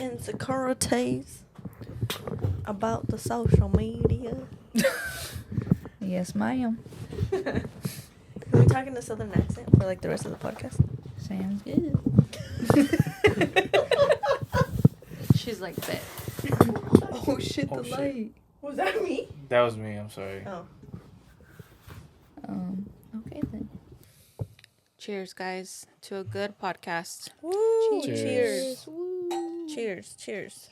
insecurities about the social media. Yes, ma'am. Can we talk in a southern accent for like the rest of the podcast? Sounds good. She's like, bet. Oh shit! Oh, The shit. light. Was that me? That was me. I'm sorry. Oh. Okay then. Cheers, guys, to a good podcast. Woo! Cheers. Cheers. Woo. Cheers. Cheers.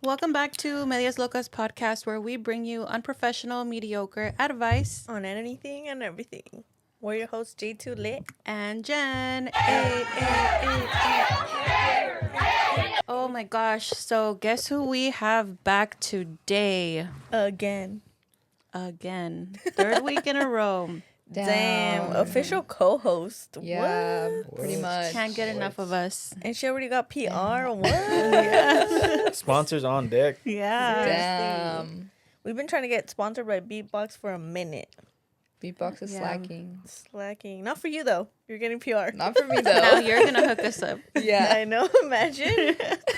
Welcome back to Medias Locas podcast, where we bring you unprofessional, mediocre advice. On anything and everything. We're your hosts, J2 Lit. And Jen. Oh my gosh. So, guess who we have back today? Again. Again. Third week in a row. Damn. Down. Official co-host. Yeah, What? pretty much. Can't get enough of us. And she already got PR. What? Sponsors on deck. Yeah. Damn. We've been trying to get sponsored by Beatbox for a minute. Beatbox is Yeah. slacking. Slacking. Not for you, though. You're getting PR. Not for me Now though. you're going to hook us up. Yeah. I know. Imagine.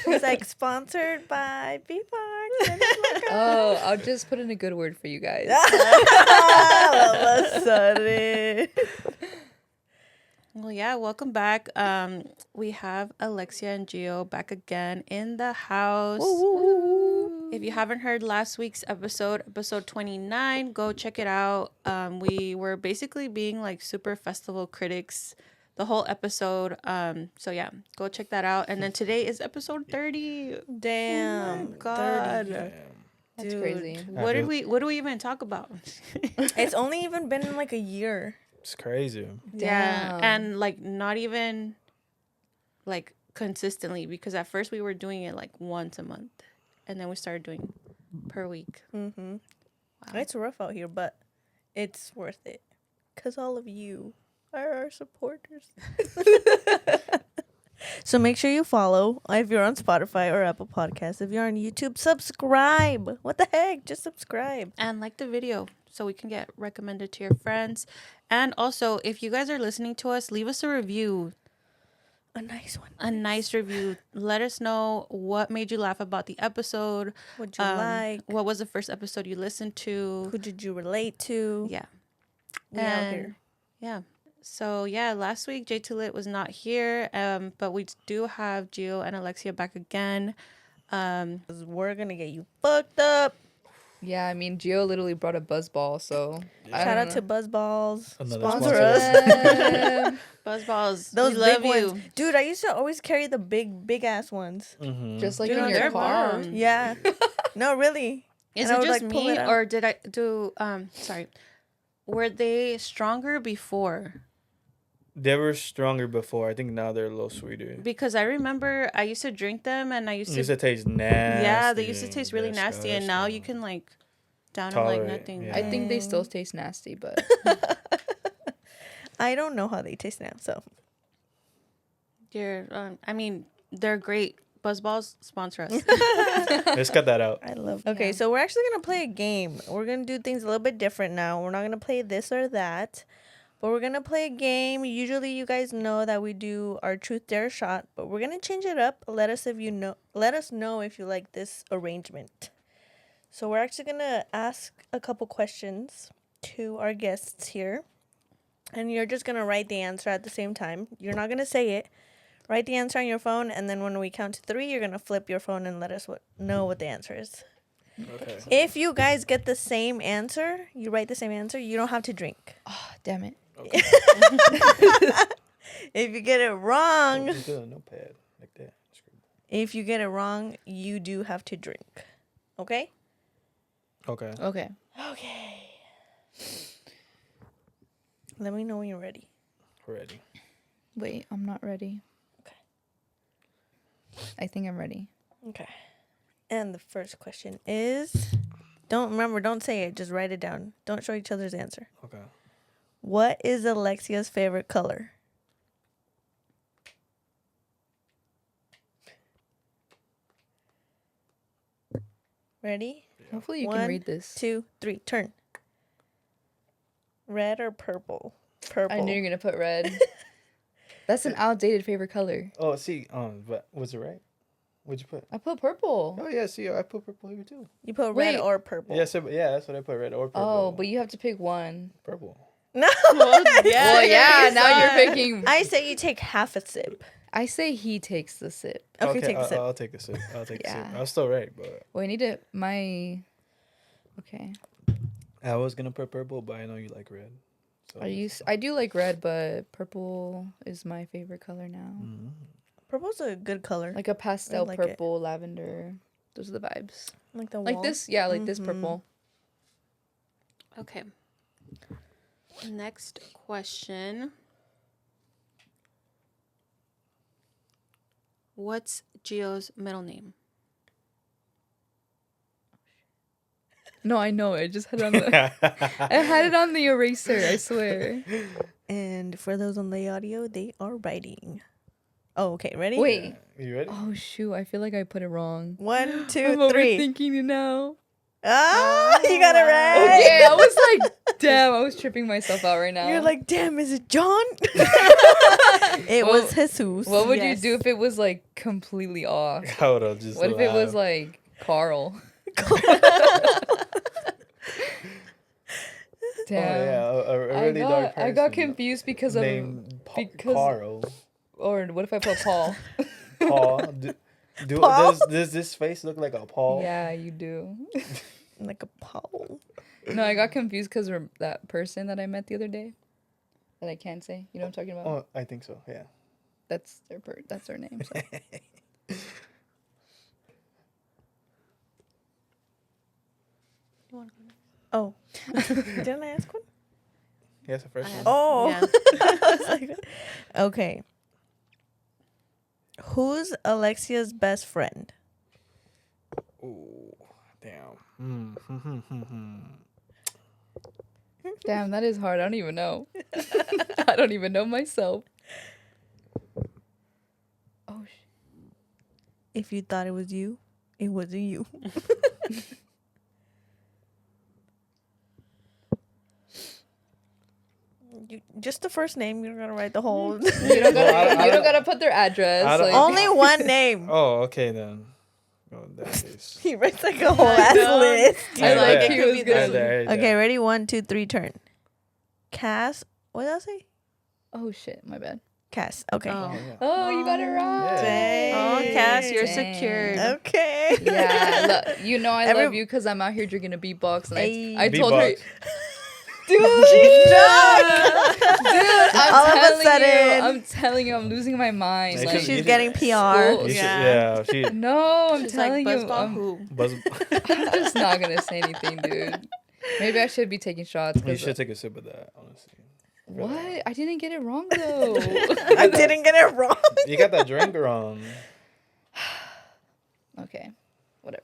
It's like sponsored by Beatbox. And it's like, Oh, I'll just put in a good word for you guys. all of a sudden. Well, yeah, welcome back. We have Alexia and Gio back again in the house. If you haven't heard last week's episode 29, go check it out. We were basically being like super festival critics the whole episode. So yeah, go check that out. And then today is episode 30. Damn. Oh my God. 30. That's Dude. crazy. What did we even talk about? It's only even been like a year. It's crazy. Yeah, Damn. and like not even like consistently, because at first we were doing it like once a month, and then we started doing per week. Mm-hmm. Wow. It's rough out here, but it's worth it. Because all of you are our supporters. So make sure you follow if you're on Spotify or Apple Podcasts. If you're on YouTube, subscribe. What the heck? Just subscribe. And like the video so we can get recommended to your friends. And also, if you guys are listening to us, leave us a review, A nice one. a nice review. Let us know what made you laugh about the episode. What you like? What was the first episode you listened to? Who did you relate to? Yeah. We out And- here. Yeah. So yeah, last week J2 Lit was not here, but we do have Gio and Alexia back again. 'Cause we're going to get you fucked up. Yeah, I mean, Gio literally brought a buzz ball, so I Shout don't out know. to Buzzballs. Another Sponsor sponsor. us. Yeah. Buzzballs, Those we love big you. ones. Dude, I used to always carry the big ass ones. Mm-hmm. Just like Dude, in your they're car. bomb. Yeah. No, really. Is And I it would, just like, pull me, it out. or did I do? Sorry, were they stronger before? They were stronger before. I think now they're a little sweeter. Because I remember I used to drink them, and I used It to. used to taste nasty. Yeah, they used to taste really nasty, and now you Disgusting. can like down them like Tolerate, nothing. yeah. I think they still taste nasty, but I don't know how they taste now, so. I mean, they're great. Buzzballs, sponsor us. Let's cut that out. I love. Okay, Yeah. so we're actually gonna play a game. We're gonna do things a little bit different now. We're not gonna play this or that, but we're gonna play a game. Usually, you guys know that we do our truth dare shot, but we're gonna change it up. Let us know if you like this arrangement. So we're actually gonna ask a couple questions to our guests here, and you're just gonna write the answer at the same time. You're not gonna say it. Write the answer on your phone, and then when we count to 3, you're gonna flip your phone and let us know what the answer is. Okay. If you guys get the same answer, you write the same answer, you don't have to drink. oh, damn it. Okay. If you get it wrong, Just do a notepad like that. if you get it wrong, you do have to drink. Okay? Okay. Okay. Okay. Let me know when you're ready. We're ready. Wait, I'm not ready. Okay. I think I'm ready. Okay. And the first question is, don't say it, just write it down. Don't show each other's answer. Okay. What is Alexia's favorite color? Ready? Hopefully you One, can read this. 2, 3, turn. Red or purple? Purple. I knew you were going to put red. That's an outdated favorite color. Oh, see, but was it right? What'd you put? I put purple. Oh yeah, see, I put purple here too. You put Wait. red or purple. Yeah, so yeah, that's what I put, red or purple. Oh, but you have to pick one. purple. No. Well, Well, yeah, now you're son. picking. I say you take half a sip. I say he takes the sip. Okay, take a sip. I'll take a sip. I'll take a sip. Yeah. I was still right, but Well, I need to my. Okay. I was gonna put purple, but I know you like red. So I do like red, but purple is my favorite color now. Mhm. Purple's a good color. Like a pastel like it. purple, lavender. Those are the vibes. Like the Like wall. this, yeah, like this Mhm. purple. Okay. Next question. What's Gio's middle name? No, I know. I just had it on the. I had it on the eraser. I swear. And for those on the audio, they are writing. Oh, okay. Ready? Wait. You ready? Oh shoot! I feel like I put it wrong. 1, I'm 2, 3. overthinking it now. Ah, you got it wow. right. Okay, I was like, damn, I was tripping myself out right now. You're like, damn, is it John? It Well, was Jesus. what would Yes. you do if it was like completely off? I would have just. What if it was laughed. like Carl? Oh Damn. yeah, a really dark person. I got confused because of named because- Carl. or what if I put Paul? Paul. Paul? Does this face look like a Paul? Yeah, you do. Like a Paul. No, I got confused because that person that I met the other day that I can't say. You know what I'm talking about? Oh, I think so. Yeah. That's their name. So. Oh. Didn't I ask one? Yes, the first one. Oh. Yeah. I was like, okay. Who's Alexia's best friend? Ooh, damn. Damn, that is hard. I don't even know. I don't even know myself. Oh, If you thought it was you, it wasn't you. Just the first name. You don't gotta write the whole. you don't Well, I gotta. You don't- don't gotta put their address. I don't- Like, Only one name. Oh, okay then. Oh, that is. He writes like a whole ass list. I Yeah, like yeah. he was good. Okay, ready? 1, 2, 3, turn. Cass. What did I say? Oh shit, my bad. Cass. Okay. Oh. Oh, you got it right. Dang. Oh, Cass, you're Dang. secured. Okay. Yeah, you know I Every- love you because I'm out here drinking a beatbox, and Ayy. I told her, Beatbox. dude, She's drunk. All of a sudden. I'm telling you, I'm losing my mind. Hey, Like, She's getting PR. School. You should, Yeah. yeah. She no, I'm She's telling like, you, Buzzball who? buzz. I'm just not gonna say anything, dude. Maybe I should be taking shots. You 'cause should take a sip of that, honestly. what? I didn't get it wrong though. I didn't get it wrong. You got that drink wrong. Okay, whatever.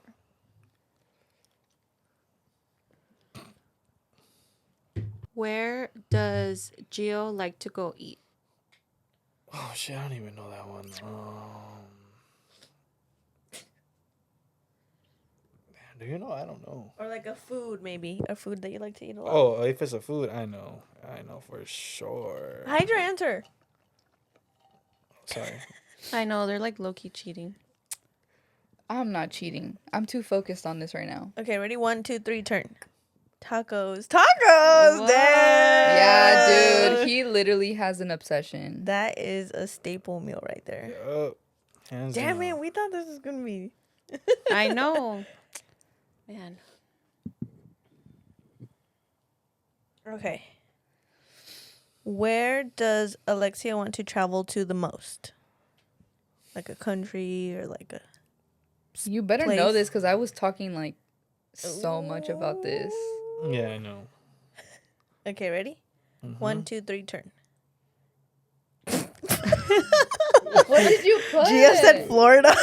Where does Gio like to go eat? Oh shit, I don't even know that one. Do you know? I don't know. Or like a food, maybe. A food that you like to eat a lot. Oh, if it's a food, I know. I know for sure. Hide your answer. Sorry. I know, they're like low-key cheating. I'm not cheating. I'm too focused on this right now. Okay, ready? 1, 2, 3, turn. Tacos. Tacos! Whoa. Damn! Yeah, dude, he literally has an obsession. That is a staple meal right there. Yup. Hands Damn down. it, we thought this was gonna be. I know. Man. Okay. Where does Alexia want to travel to the most? Like a country or like a. You better know place. this because I was talking like so much about this. Yeah, I know. Okay, ready? Mhm. 1, 2, 3, turn. What did you put? Gia said Florida. Gio,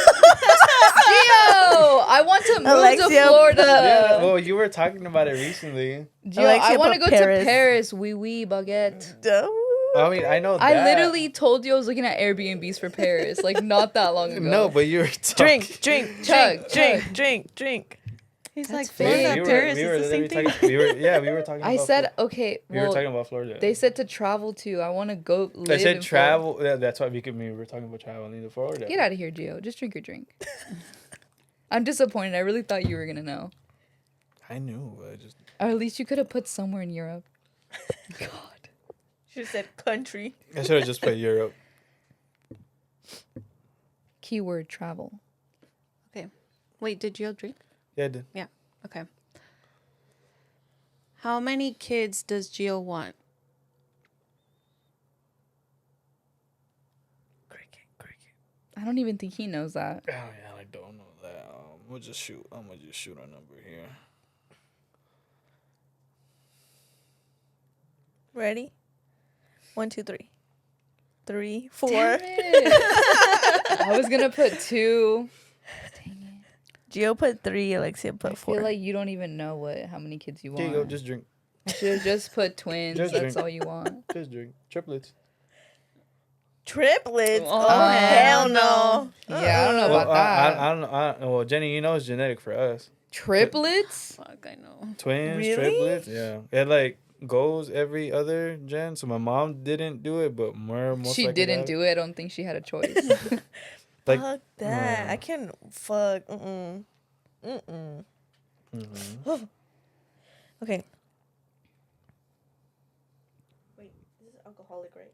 I want to move Alexia to Florida. Yeah, well, you were talking about it recently. Gio, I Alexia want to put go Paris. to Paris. Oui, oui, baguette. I mean, I know that. I literally told you I was looking at Airbnbs for Paris, like not that long ago. No, but you were talking. Drink, drink, Chug, drink, drink, drink, drink. He's That's like, fake. Florida, Paris, it's the same thing. we were talking. I about said okay. we were Well, talking about Florida. they said to travel to. I want to go live. They said in Florida. travel. Yeah, that's why we were talking about traveling to Florida. Get out of here, Gio. Just drink your drink. I'm disappointed. I really thought you were gonna know. I knew. I just. Or at least you could have put somewhere in Europe. God. She said country. I should have just put Europe. Keyword travel. Okay. Wait, did you drink? Yeah, I did. Okay. How many kids does Gio want? Cricket. I don't even think he knows that. Oh yeah, I don't know that. We'll just shoot. I'm gonna just shoot a number here. Ready? 1, 2, 3. 3, 4. Damn it. I was gonna put 2. Dang it. Gio put 3. Alexia put I 4. feel like you don't even know how many kids you Here want. you go. Just drink. You should have just put twins. Just That's drink. all you want. Just drink. Triplets. Triplets. Oh, Oh, hell hell no. Yeah, I don't know Well, about that. I don't know. Well, Jenny, you know it's genetic for us. Triplets? Fuck, I know. Twins, Really? triplets. Yeah. It like goes every other gen. So my mom didn't do it, but most She likely didn't that. do it. I don't think she had a choice. Like, Fuck that. no. I can fuck. Mm-mm. mhm. Okay. Wait, this is alcoholic, right?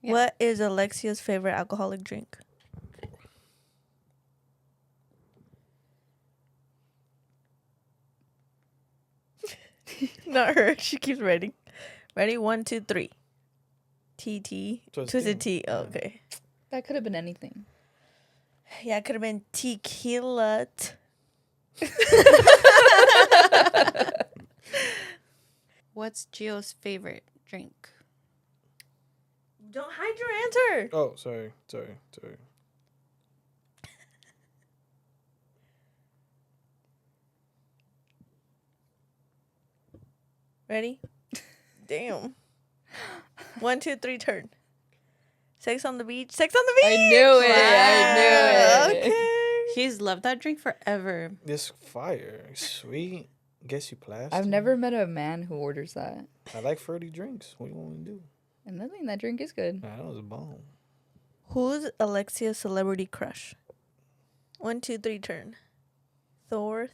Yeah. What is Alexia's favorite alcoholic drink? Not her. She keeps writing. Ready? 1, 2, 3. TT. Twisted tea. Oh, okay. That could have been anything. Yeah, it could have been tequila. What's Gio's favorite drink? Don't hide your answer. Oh, sorry. Ready? Damn. 1, 2, 3, turn. Sex on the beach. Sex on the beach. I knew it. I knew it. Okay. He's loved that drink forever. This fire, sweet. Guess you plastic. I've never met a man who orders that. I like fruity drinks. What do you want me to do? And I think that drink is good. Nah, that was a bomb. Who's Alexia's celebrity crush? 1, 2, 3, turn. Thor.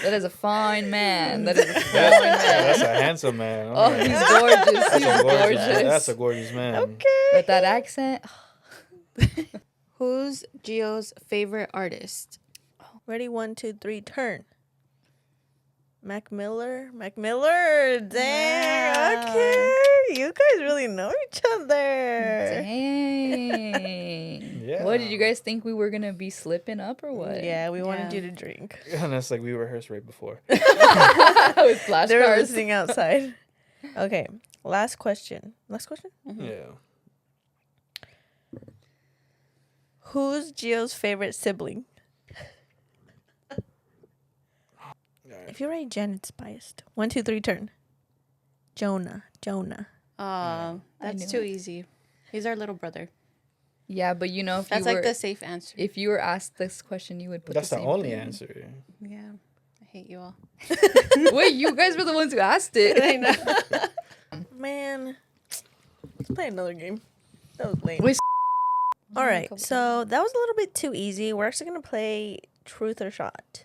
That is a fine man. That is a fine That's man. a handsome man. Oh, Alright. he's gorgeous. That's He's a gorgeous. gorgeous. That's a gorgeous man. Okay. With that accent. Who's Gio's favorite artist? Ready? 1, 2, 3, turn. Mac Miller. Dang. Wow. Okay. You guys really know each other. Dang. Yeah. What did you guys think we were gonna be slipping up or what? Yeah, we wanted Yeah. you to drink. And that's like we rehearsed right before. With They were flashcards. listening outside. Okay. Last question. Yeah. Who's Gio's favorite sibling? If you write Jen, it's biased. 1, 2, 3, turn. Jonah. That's knew too it. easy. He's our little brother. Yeah, but you know, if That's you like were the safe answer. if you were asked this question, you would put That's the the same only thing. answer. Yeah. I hate you all. Wait, you guys were the ones who asked it. I know. Man. Let's play another game. That was lame. Wait, All right. So that was a little bit too easy. We're actually going to play truth or shot.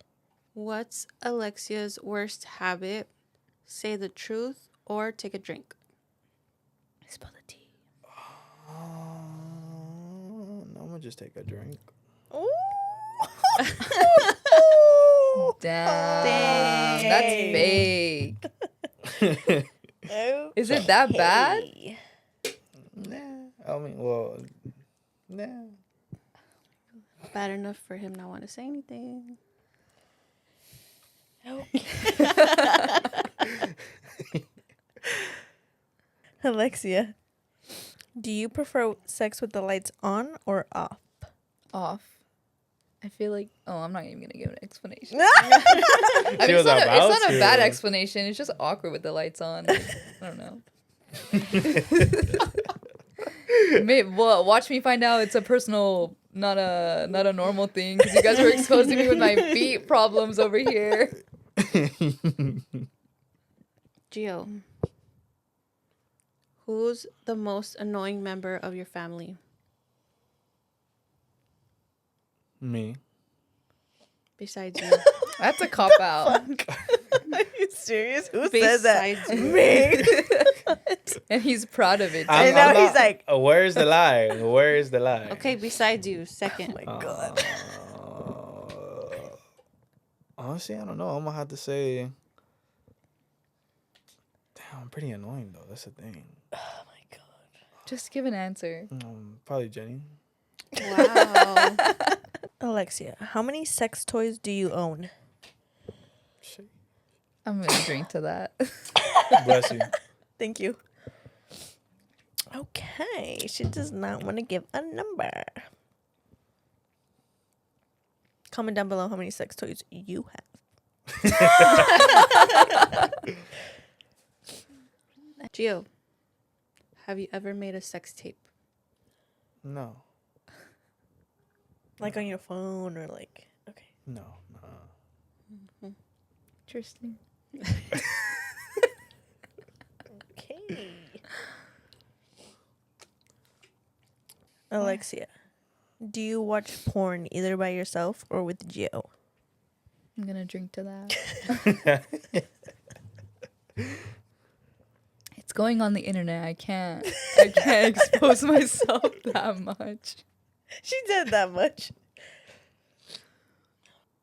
What's Alexia's worst habit? Say the truth or take a drink. Spill the tea. I'm gonna just take a drink. Ooh. Damn, that's fake. Is it that bad? Okay. Nah. I mean, well, nah. Bad enough for him not want to say anything. Alexia, do you prefer sex with the lights on or off? Off. I feel like. Oh, I'm not even gonna give an explanation. She I mean, was it's about not a bad to. explanation. It's just awkward with the lights on. I don't know. Well, watch me find out it's a personal, not a normal thing. Because you guys were exposing me with my feet problems over here. Gio, who's the most annoying member of your family? Me. Besides you. That's a cop out. Are you serious? Who says that? Besides you. Me. And he's proud of it. I know, he's like- where's the lie? Where is the lie? Okay, besides you, second. Oh my god. Honestly, I don't know. I'm gonna have to say. Damn, I'm pretty annoying though. That's the thing. Oh my god. Just give an answer. Probably Jenny. Wow. Alexia, how many sex toys do you own? Shit. I'm gonna drink to that. Bless you. Thank you. Okay, she does not want to give a number. Comment down below how many sex toys you have. Gio, have you ever made a sex tape? No. Like on your phone or like, okay. No. Interesting. Okay. Alexia, do you watch porn either by yourself or with Gio? I'm gonna drink to that. It's going on the internet. I can't expose myself that much. She said that much.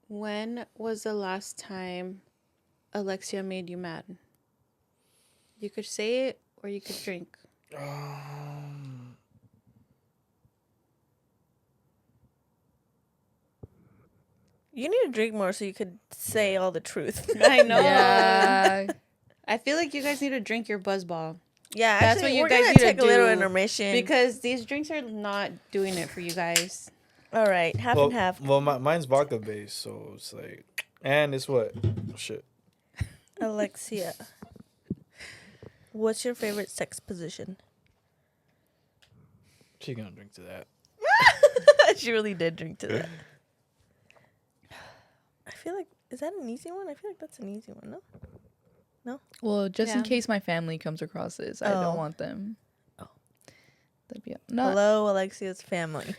When was the last time Alexia made you mad? You could say it or you could drink. You need to drink more so you could say all the truth. I know. Yeah. I feel like you guys need to drink your buzzball Yeah, That's actually, what you we're guys gonna need to take a little do, intermission. because these drinks are not doing it for you guys. All right, half Well, and half. well, mine's vodka based, so it's like, and it's what? Shit. Alexia, what's your favorite sex position? She gonna drink to that. She really did drink to that. I feel like, is that an easy one? I feel like that's an easy one, no? Well, just in Yeah. case my family comes across this, I Oh. don't want them. Oh. That'd be no. Hello, Alexia's family.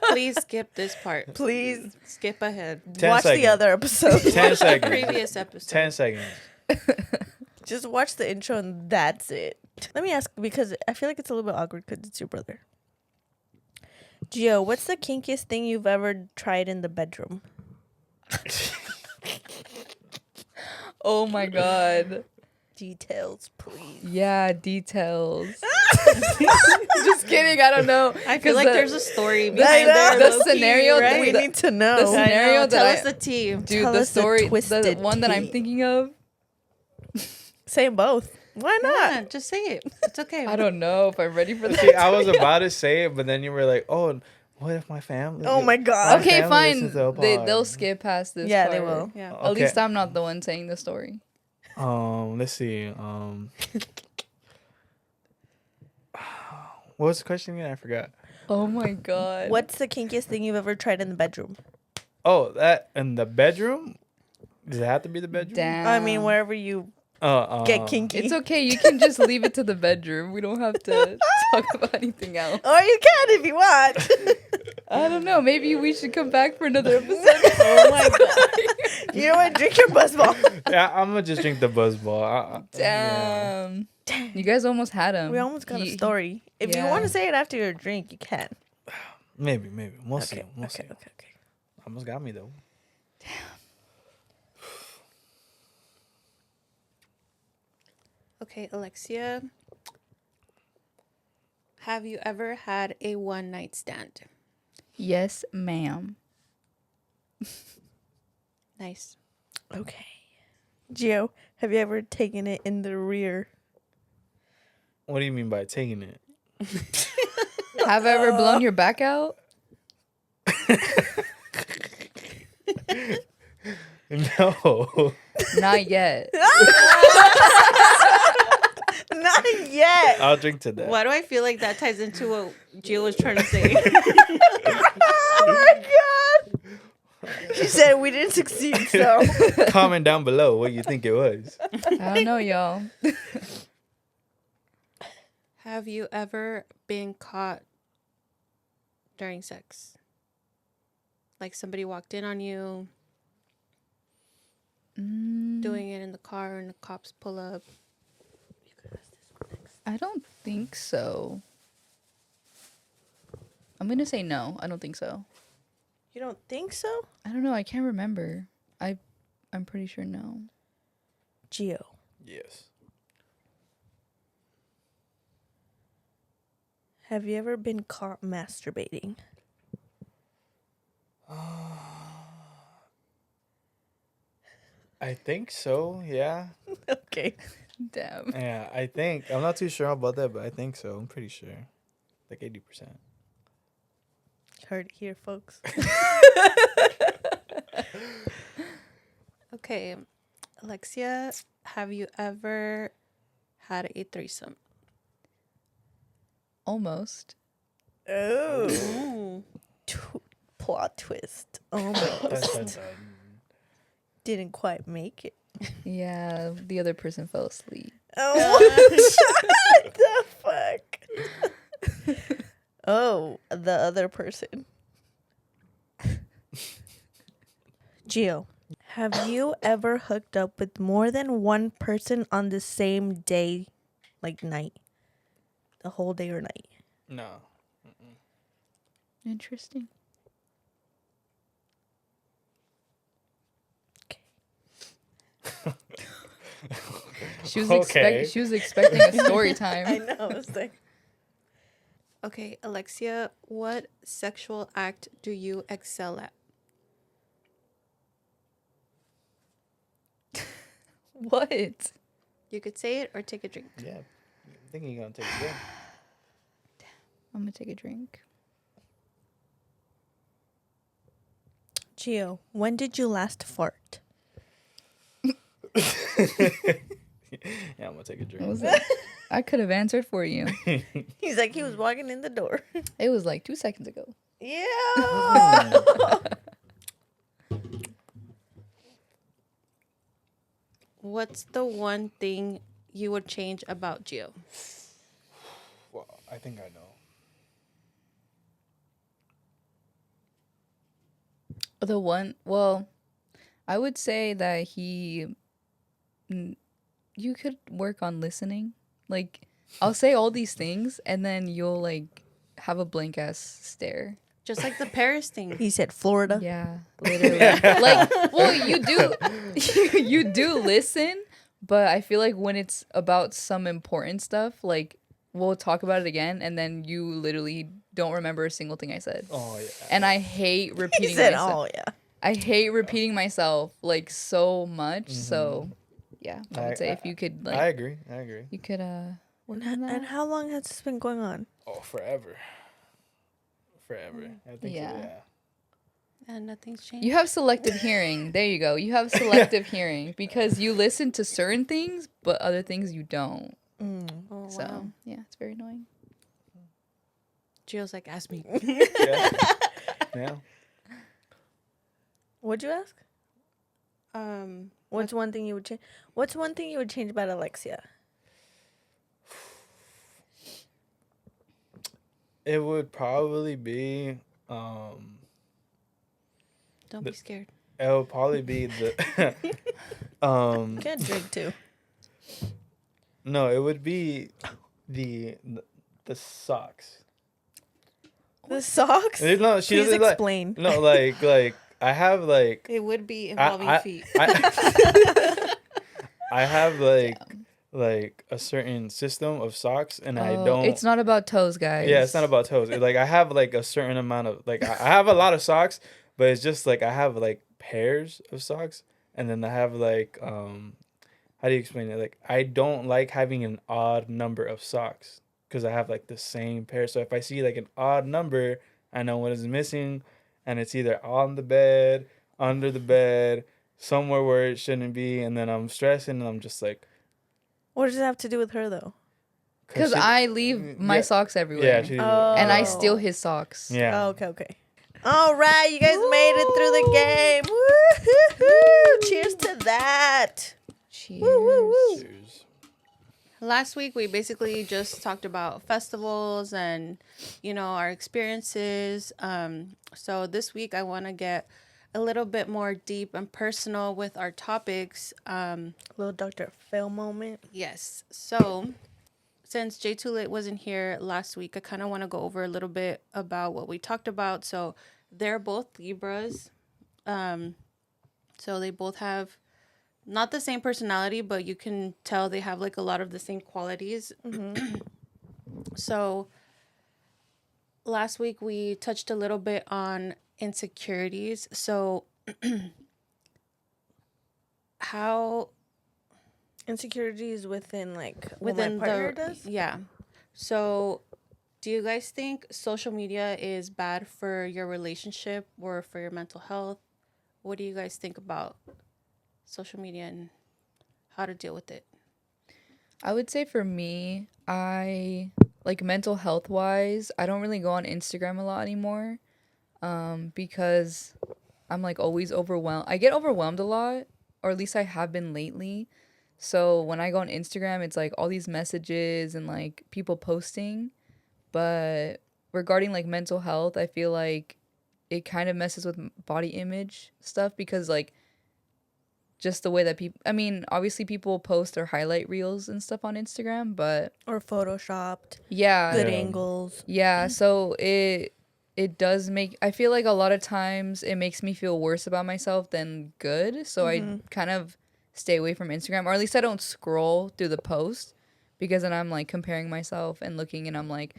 Please skip this part. Please Skip ahead. 10 watch seconds. the other episode. 10 seconds. Previous episode. 10 seconds. Just watch the intro and that's it. Let me ask, because I feel like it's a little bit awkward because it's your brother. Gio, what's the kinkiest thing you've ever tried in the bedroom? Oh my god. Details, please. Yeah, details. Just kidding. I don't know. I feel 'Cause like the- there's a story know. behind there. The low-key, scenario that right? We the- need to know. the scenario I know. that Tell I- us the tea. Dude, Tell the us the story, the twisted one that I'm tea. thinking of, Say both. Why not? Yeah, just say it. It's okay. I don't know if I'm ready for that. See, I was about to say it, but then you were like, "Oh, what if my family?" Oh my god. Okay, family fine. listens to the They'll pod. skip past this. Yeah, they part. will. Yeah. At least I'm not the one saying the story. Let's see. What was the question again? I forgot. Oh my god. What's the kinkiest thing you've ever tried in the bedroom? Oh, that in the bedroom. Does it have to be the bedroom? Damn. I mean, wherever you get kinky. It's okay. You can just leave it to the bedroom. We don't have to talk about anything else. Or you can if you want. I don't know. Maybe we should come back for another episode. Oh my god. You know what? Drink your buzzball. Yeah, I'm gonna just drink the buzzball. Yeah. Damn. You guys almost had him. We almost got a He- story. If you yeah. want to say it after your drink, you can. Maybe. We'll see. Okay, We'll okay, see. okay, okay. Almost got me though. Okay, Alexia. Have you ever had a one night stand? Yes, ma'am. Nice. Okay. Gio, have you ever taken it in the rear? What do you mean by taking it? Have I ever blown your back out? No. Not yet. Not Yes. I'll drink to that. Why do I feel like that ties into what Gio was trying to say? Oh my god. She said we didn't succeed, so. Comment down below what you think it was. I don't know, y'all. Have you ever been caught during sex? Like somebody walked in on you doing it in the car and the cops pull up. I don't think so. I'm gonna say no. I don't think so. You don't think so? I don't know. I can't remember. I'm pretty sure no. Gio. Yes. Have you ever been caught masturbating? I think so. Yeah. Okay. Damn. Yeah. I think. I'm not too sure about that, but I think so. I'm pretty sure. Like 80%. Heard it here, folks. Okay, Alexia, have you ever had a threesome? Almost. Oh. Plot twist. Almost. Dun, dun, dun. Didn't quite make it. Yeah, the other person fell asleep. Oh, what the fuck? Oh, the other person. Gio, have you ever hooked up with more than one person on the same day, like night? The whole day or night? No. Interesting. She was Okay. she was expecting a story time. I know. It's like, Okay, Alexia, what sexual act do you excel at? What? You could say it or take a drink. Yeah. I'm thinking you're gonna take it. I'm gonna take a drink. Gio, when did you last fart? Yeah, I'm gonna take a What drink. was it? I could have answered for you. He's like, he was walking in the door. It was like 2 seconds ago. Yeah. What's the one thing you would change about Gio? Well, I think I know. The one, well, I would say that you could work on listening. Like, I'll say all these things and then you'll like have a blank ass stare. Just like the Paris thing. He said Florida. Yeah, literally. Like, well, you do listen, but I feel like when it's about some important stuff, like we'll talk about it again, and then you literally don't remember a single thing I said. Oh yeah. And I hate He repeating said, myself. oh, yeah. I hate repeating myself like so much. So, yeah, I would say if you could like, I agree. you could work on And that. how long has this been going on? Oh, forever. Forever. I think Yeah. so, yeah. And nothing's changed. You have selective hearing. There you go. You have selective hearing because you listen to certain things, but other things you don't. Oh, So, wow. yeah, it's very annoying. Gio's like, ask me. Yeah. Yeah. What'd you ask? What's one thing you would change? What's one thing you would change about Alexia? It would probably be Don't be scared. it would probably be the You can't drink too. no, it would be the socks. The socks? No, she Please doesn't like explain. no, like I have like It would be involving feet. I have like a certain system of socks, and I Oh, don't. It's not about toes, guys. Yeah, it's not about toes. Like I have like a certain amount of like I have a lot of socks, but it's just like I have like pairs of socks, and then I have like how do you explain it? Like I don't like having an odd number of socks because I have like the same pair. So if I see like an odd number, I know what is missing, and it's either on the bed, under the bed, somewhere where it shouldn't be, and then I'm stressing, and I'm just like. What does it have to do with her, though? Because I leave my socks everywhere. Yeah, she, and I Oh. steal his socks. yeah. Oh, okay. All right, you guys made it through the game. Woo-hoo-hoo. Cheers to that. Cheers. Cheers. Last week we basically just talked about festivals and our experiences. So this week I want to get a little bit more deep and personal with our topics. Little Dr. Phil moment. Yes. So since J Too Lit wasn't here last week, I kind of want to go over a little bit about what we talked about. So they're both Libras. So they both have not the same personality, but you can tell they have like a lot of the same qualities. So last week we touched a little bit on insecurities. So how Insecurities within like what within my partner the does. yeah. So do you guys think social media is bad for your relationship or for your mental health? What do you guys think about social media and how to deal with it? I would say for me, I like mental health wise, I don't really go on Instagram a lot anymore. Because I'm like always overwhelmed. I get overwhelmed a lot, or at least I have been lately. So when I go on Instagram, it's like all these messages and like people posting. But regarding like mental health, I feel like it kind of messes with body image stuff because like just the way that people, I mean, obviously people post their highlight reels and stuff on Instagram, but Or photoshopped. yeah, Good Yeah. angles. yeah, so it does make I feel like a lot of times it makes me feel worse about myself than good. So I kind of stay away from Instagram, or at least I don't scroll through the post because then I'm like comparing myself and looking and I'm like,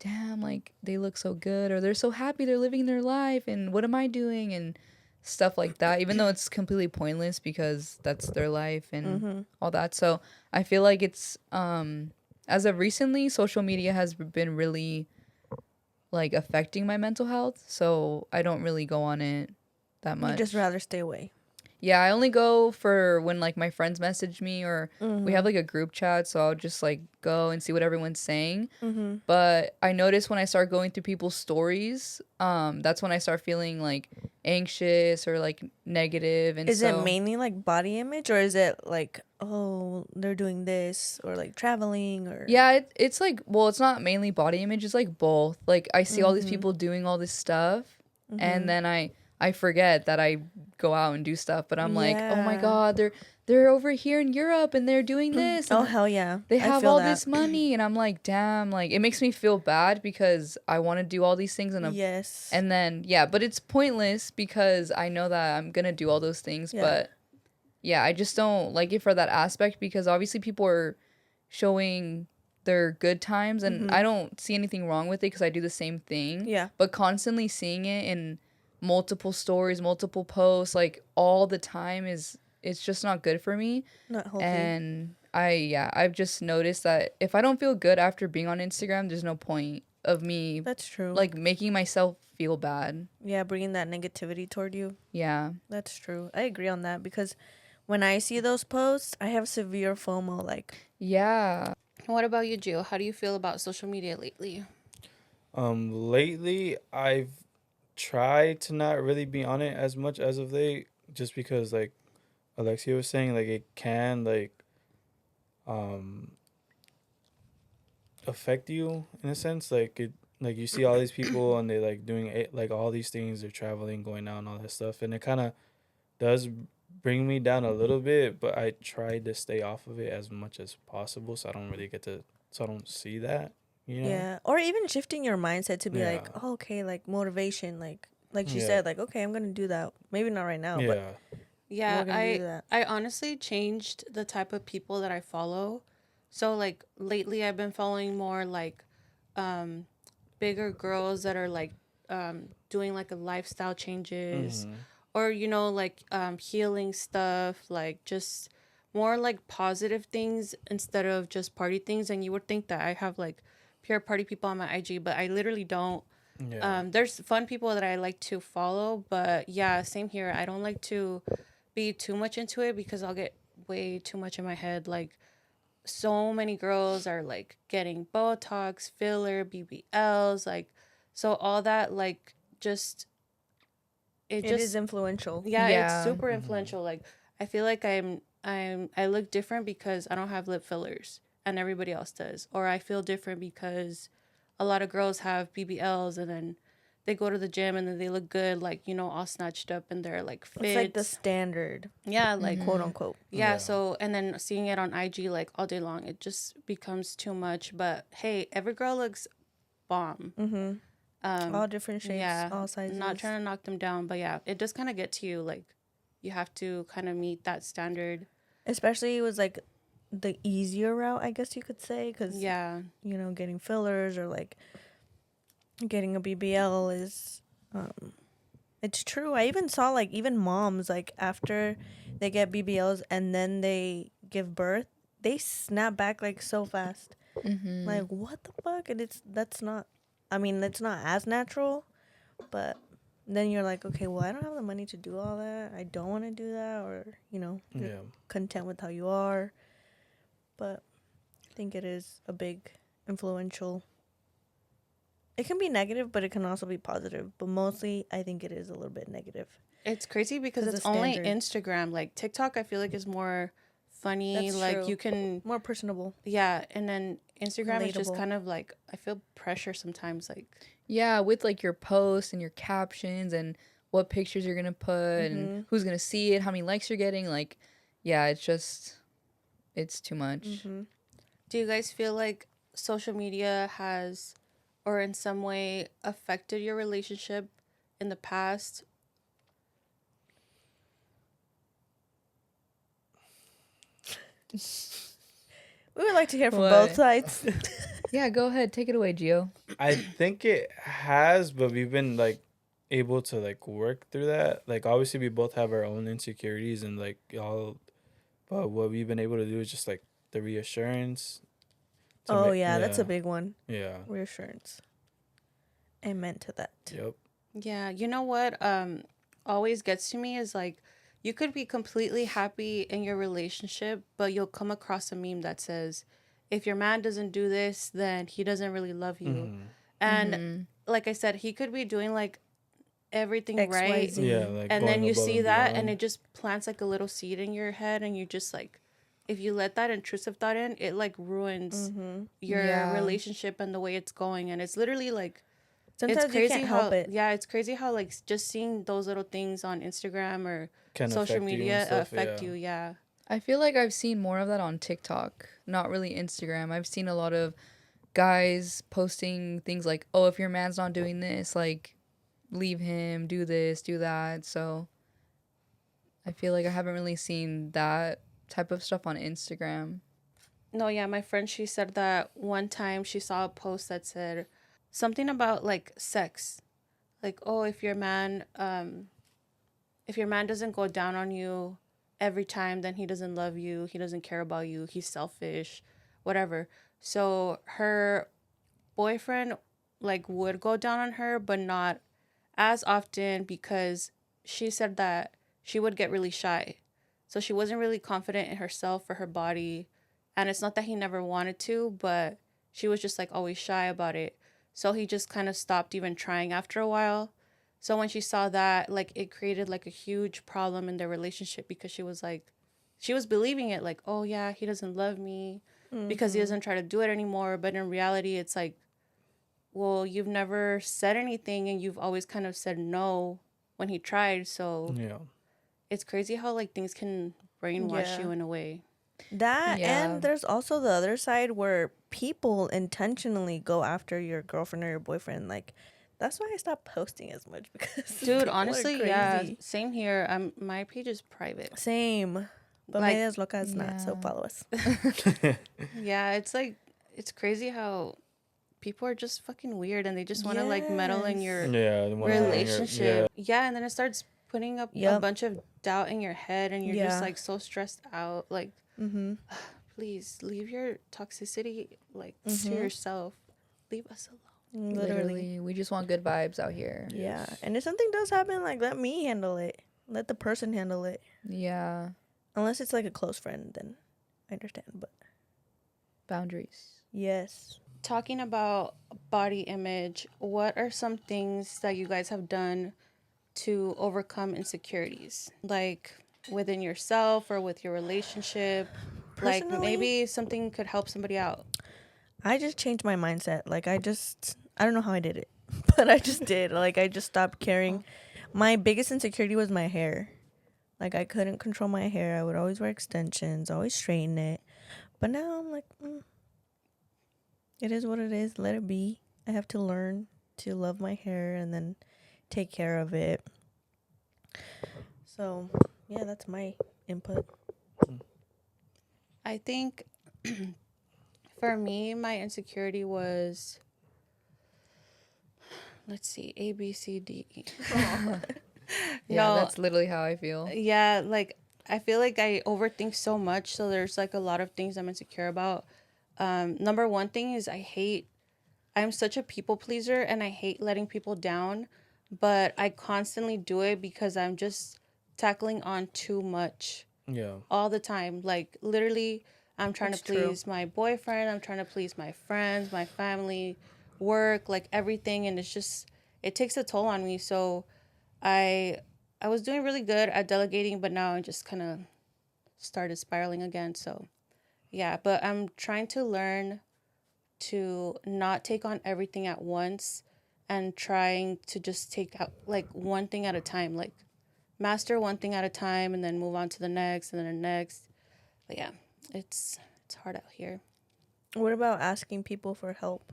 damn, like they look so good or they're so happy they're living their life and what am I doing and stuff like that, even though it's completely pointless because that's their life and all that. So I feel like it's as of recently social media has been really like affecting my mental health, so I don't really go on it that You much. just rather stay away. Yeah, I only go for when like my friends message me or we have like a group chat, so I'll just like go and see what everyone's saying. But I notice when I start going through people's stories, that's when I start feeling like anxious or like negative. And Is so it mainly like body image or is it like, oh, they're doing this or like traveling or yeah, it's like, well, it's not mainly body image, it's like both. Like I see all these people doing all this stuff and then I forget that I go out and do stuff, but I'm like, oh my Yeah. god, they're over here in Europe and they're doing this. Oh And hell yeah. they I have feel all that. this money and I'm like, damn, like it makes me feel bad because I want to do all these things Yes. and then yeah, but it's pointless because I know that I'm gonna do all those things, Yeah. but yeah, I just don't like it for that aspect because obviously people are showing their good times and I don't see anything wrong with it because I do the same thing. Yeah. But constantly seeing it in multiple stories, multiple posts, like all the time it's just not good for me. Not healthy. And I've just noticed that if I don't feel good after being on Instagram, there's no point of me That's true. like making myself feel bad. yeah, bringing that negativity toward you. Yeah. That's true. I agree on that because when I see those posts, I have severe FOMO. Like, Yeah. What about you, Jill? How do you feel about social media lately? Lately I've tried to not really be on it as much as of late, just because like Alexia was saying, like it can like affect you in a sense. Like it, like you see all these people and they like doing it, like all these things, they're traveling, going out, and all that stuff, and it kind of does bring me down a little bit. But I try to stay off of it as much as possible, so I don't really get to, so I don't see that. You know? yeah. Or even shifting your mindset to be like, Yeah. oh, okay, like motivation. Like she Yeah. said, like, okay, I'm going to do that. Maybe not right now, but Yeah. Yeah, We're gonna do that. I honestly changed the type of people that I follow. So like lately I've been following more like bigger girls that are like doing like a lifestyle changes or like healing stuff, like just more like positive things instead of just party things. And you would think that I have like pure party people on my IG, but I literally don't. Yeah. There's fun people that I like to follow, but yeah, same here. I don't like to be too much into it because I'll get way too much in my head. Like so many girls are like getting Botox, filler, BBLs, like, so all that, like, just, It just, is influential. yeah, it's Yeah. super influential. Like, I feel like I look different because I don't have lip fillers and everybody else does. Or I feel different because a lot of girls have BBLs and then they go to the gym and then they look good, like, you know, all snatched up and they're like fit. It's like the standard, Yeah, like, quote unquote. yeah, Yeah. so, and then seeing it on IG like all day long, it just becomes too much. But hey, every girl looks bomb. All different shapes, Yeah, all sizes. not trying to knock them down, but yeah, it does kind of get to you. Like, you have to kind of meet that standard. Especially it was like the easier route, I guess you could say, because Yeah, you know, getting fillers or like getting a BBL is, it's true. I even saw like even moms like after they get BBLs and then they give birth, they snap back like so fast. Like what the fuck? And that's not. I mean, it's not as natural, but then you're like, okay, well, I don't have the money to do all that. I don't want to do that, or you know, you're Yeah. content with how you are. But I think it is a big influential. It can be negative, but it can also be positive. But mostly, I think it is a little bit negative. it's crazy because 'Cause it's the only standard. Instagram. Like TikTok, I feel like is more funny. That's like true. you can, More personable. yeah, and then Instagram is just Relatable. kind of like, I feel pressure sometimes. Like, Yeah, with like your posts and your captions and what pictures you're gonna put and who's gonna see it, how many likes you're getting. Like, yeah, it's too much. do you guys feel like social media has, or in some way, affected your relationship in the past? We would like to hear from What? both sides. Yeah, go ahead, take it away, Gio. I think it has, but we've been like able to like work through that. Like obviously we both have our own insecurities and like all, but what we've been able to do is just like the reassurance. to Oh ma- yeah, that's a big one. Yeah. Reassurance. Amen to that. Yep. Yeah, you know what always gets to me is like, you could be completely happy in your relationship, but you'll come across a meme that says, if your man doesn't do this, then he doesn't really love you. And like I said, he could be doing like everything right. XYZ. Yeah. Like And then going you above see and that and beyond. it just plants like a little seed in your head, and you just like, if you let that intrusive thought in, it like ruins your Yeah. relationship and the way it's going. And it's literally like, Sometimes it's crazy you can't how, help it. yeah, it's crazy how like just seeing those little things on Instagram or Can social affect you and media stuff, affect yeah. you. Yeah. I feel like I've seen more of that on TikTok, not really Instagram. I've seen a lot of guys posting things like, "Oh, if your man's not doing this, like leave him, do this, do that." So I feel like I haven't really seen that type of stuff on Instagram. No, yeah, my friend, she said that one time she saw a post that said something about like sex. Like, oh, if your man doesn't go down on you every time, then he doesn't love you, he doesn't care about you, he's selfish, whatever. So her boyfriend like would go down on her, but not as often, because she said that she would get really shy. So she wasn't really confident in herself or her body. And it's not that he never wanted to, but she was just like always shy about it. So he just kind of stopped even trying after a while. So when she saw that, like it created like a huge problem in their relationship, because she was like, she was believing it like, oh yeah, he doesn't love me because he doesn't try to do it anymore. But in reality, it's like, well, you've never said anything and you've always kind of said no when he tried. So Yeah. it's crazy how like things can brainwash Yeah. you in a way. That Yeah. and there's also the other side where people intentionally go after your girlfriend or your boyfriend. Like that's why I stopped posting as much because Dude, people are honestly, yeah, crazy. same here. My page is private. Same. But Like- Medias Locas not, so Yeah. follow us. Yeah, it's like, it's crazy how people are just fucking weird and they just want to like meddle in your Yeah. relationship. Yeah, and then it starts putting up a Yep. bunch of doubt in your head, and you're just Yeah. like so stressed out. Like, Mm-hmm. please leave your toxicity like to yourself. Leave us alone. Literally. We just want good vibes out here. Yeah. And if something does happen, like let me handle it. Let the person handle it. Yeah. Unless it's like a close friend, then I understand. But Boundaries. Yes. Talking about body image, what are some things that you guys have done to overcome insecurities? Like within yourself or with your relationship? Like Personally, maybe something could help somebody out. I just changed my mindset. Like I don't know how I did it, but I just did. Like I just stopped caring. My biggest insecurity was my hair. Like I couldn't control my hair. I would always wear extensions, always straighten it. But now I'm like, it is what it is. Let it be. I have to learn to love my hair and then take care of it. So, yeah, that's my input. I think for me, my insecurity was, let's see, A, B, C, D, E. Yeah, No. that's literally how I feel. Yeah, like I feel like I overthink so much, so there's like a lot of things I'm insecure about. Number one thing is I'm such a people pleaser and I hate letting people down, but I constantly do it because I'm just tackling on too much Yeah. all the time. Like literally, I'm trying That's to true. please my boyfriend, I'm trying to please my friends, my family, work, like everything, and it takes a toll on me. So I was doing really good at delegating, but now I just kind of started spiraling again. So, yeah, but I'm trying to learn to not take on everything at once and trying to just take out like one thing at a time, like master one thing at a time and then move on to the next and then the next. But yeah, it's hard out here. What about asking people for help?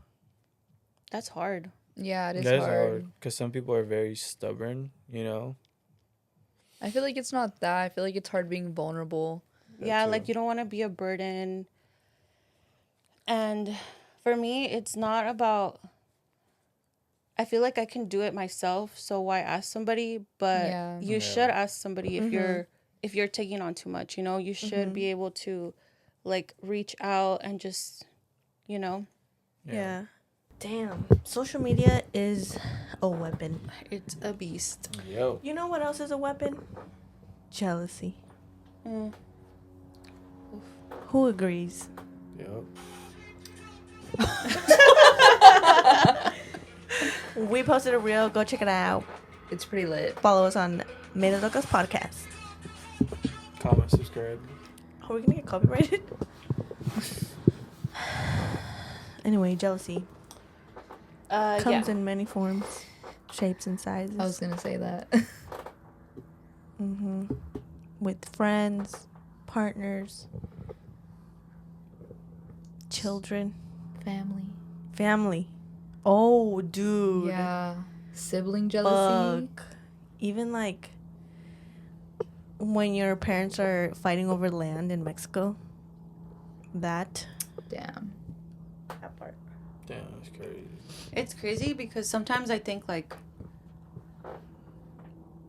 That's hard. Yeah, it is That is hard. hard because some people are very stubborn, you know? I feel like it's not that. I feel like it's hard being vulnerable. Yeah, too. like you don't want to be a burden. And for me, it's not about, I feel like I can do it myself, so why ask somebody? But Yeah. you Yeah. should ask somebody Mm-hmm. if you're taking on too much, you know? You should be able to like reach out and just, you know, Yeah. Damn. Social media is a weapon. it's a beast. Yo. You know what else is a weapon? Jealousy. Mm. Who agrees? Yo. We posted a reel. Go check it out. It's pretty lit. Follow us on Made Locas Podcast. Comment, subscribe. Are we gonna get copyrighted? Anyway, jealousy comes in many forms, shapes, and sizes. I was gonna say that. Mm-hmm. With friends, partners, children, family. Oh, dude. Yeah. Sibling jealousy. Fuck. Even like when your parents are fighting over land in Mexico. That Damn. part. Damn, that's crazy. It's crazy because sometimes I think like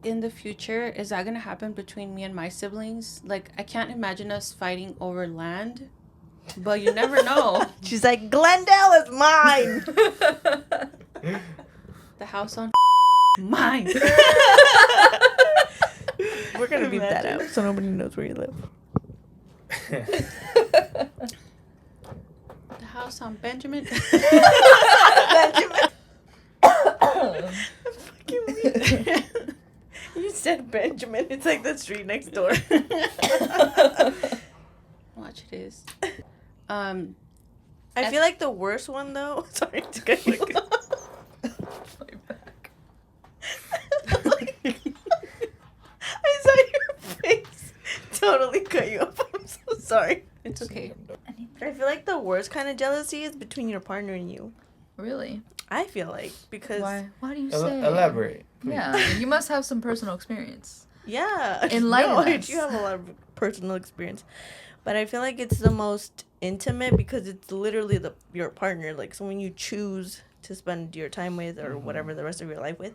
in the future, is that gonna happen between me and my siblings? Like I can't imagine us fighting over land, but you never know. She's like, Glendale is mine. The house on mine. We're gonna beep that out so nobody knows where you live. The house on Benjamin. Benjamin. Fucking weird. You said Benjamin. It's like the street next door. Watch it is. I feel like the worst one though. Sorry to get like. I saw your face. Totally cut you off. I'm so sorry. It's okay. I feel like the worst kind of jealousy is between your partner and you. Really? I feel like because Why? Why do you say? Elaborate. please. Yeah, you must have some personal experience. yeah, Enlighten no, us. you have a lot of personal experience, but I feel like it's the most intimate because it's literally your partner. Like someone you choose to spend your time with or whatever the rest of your life with.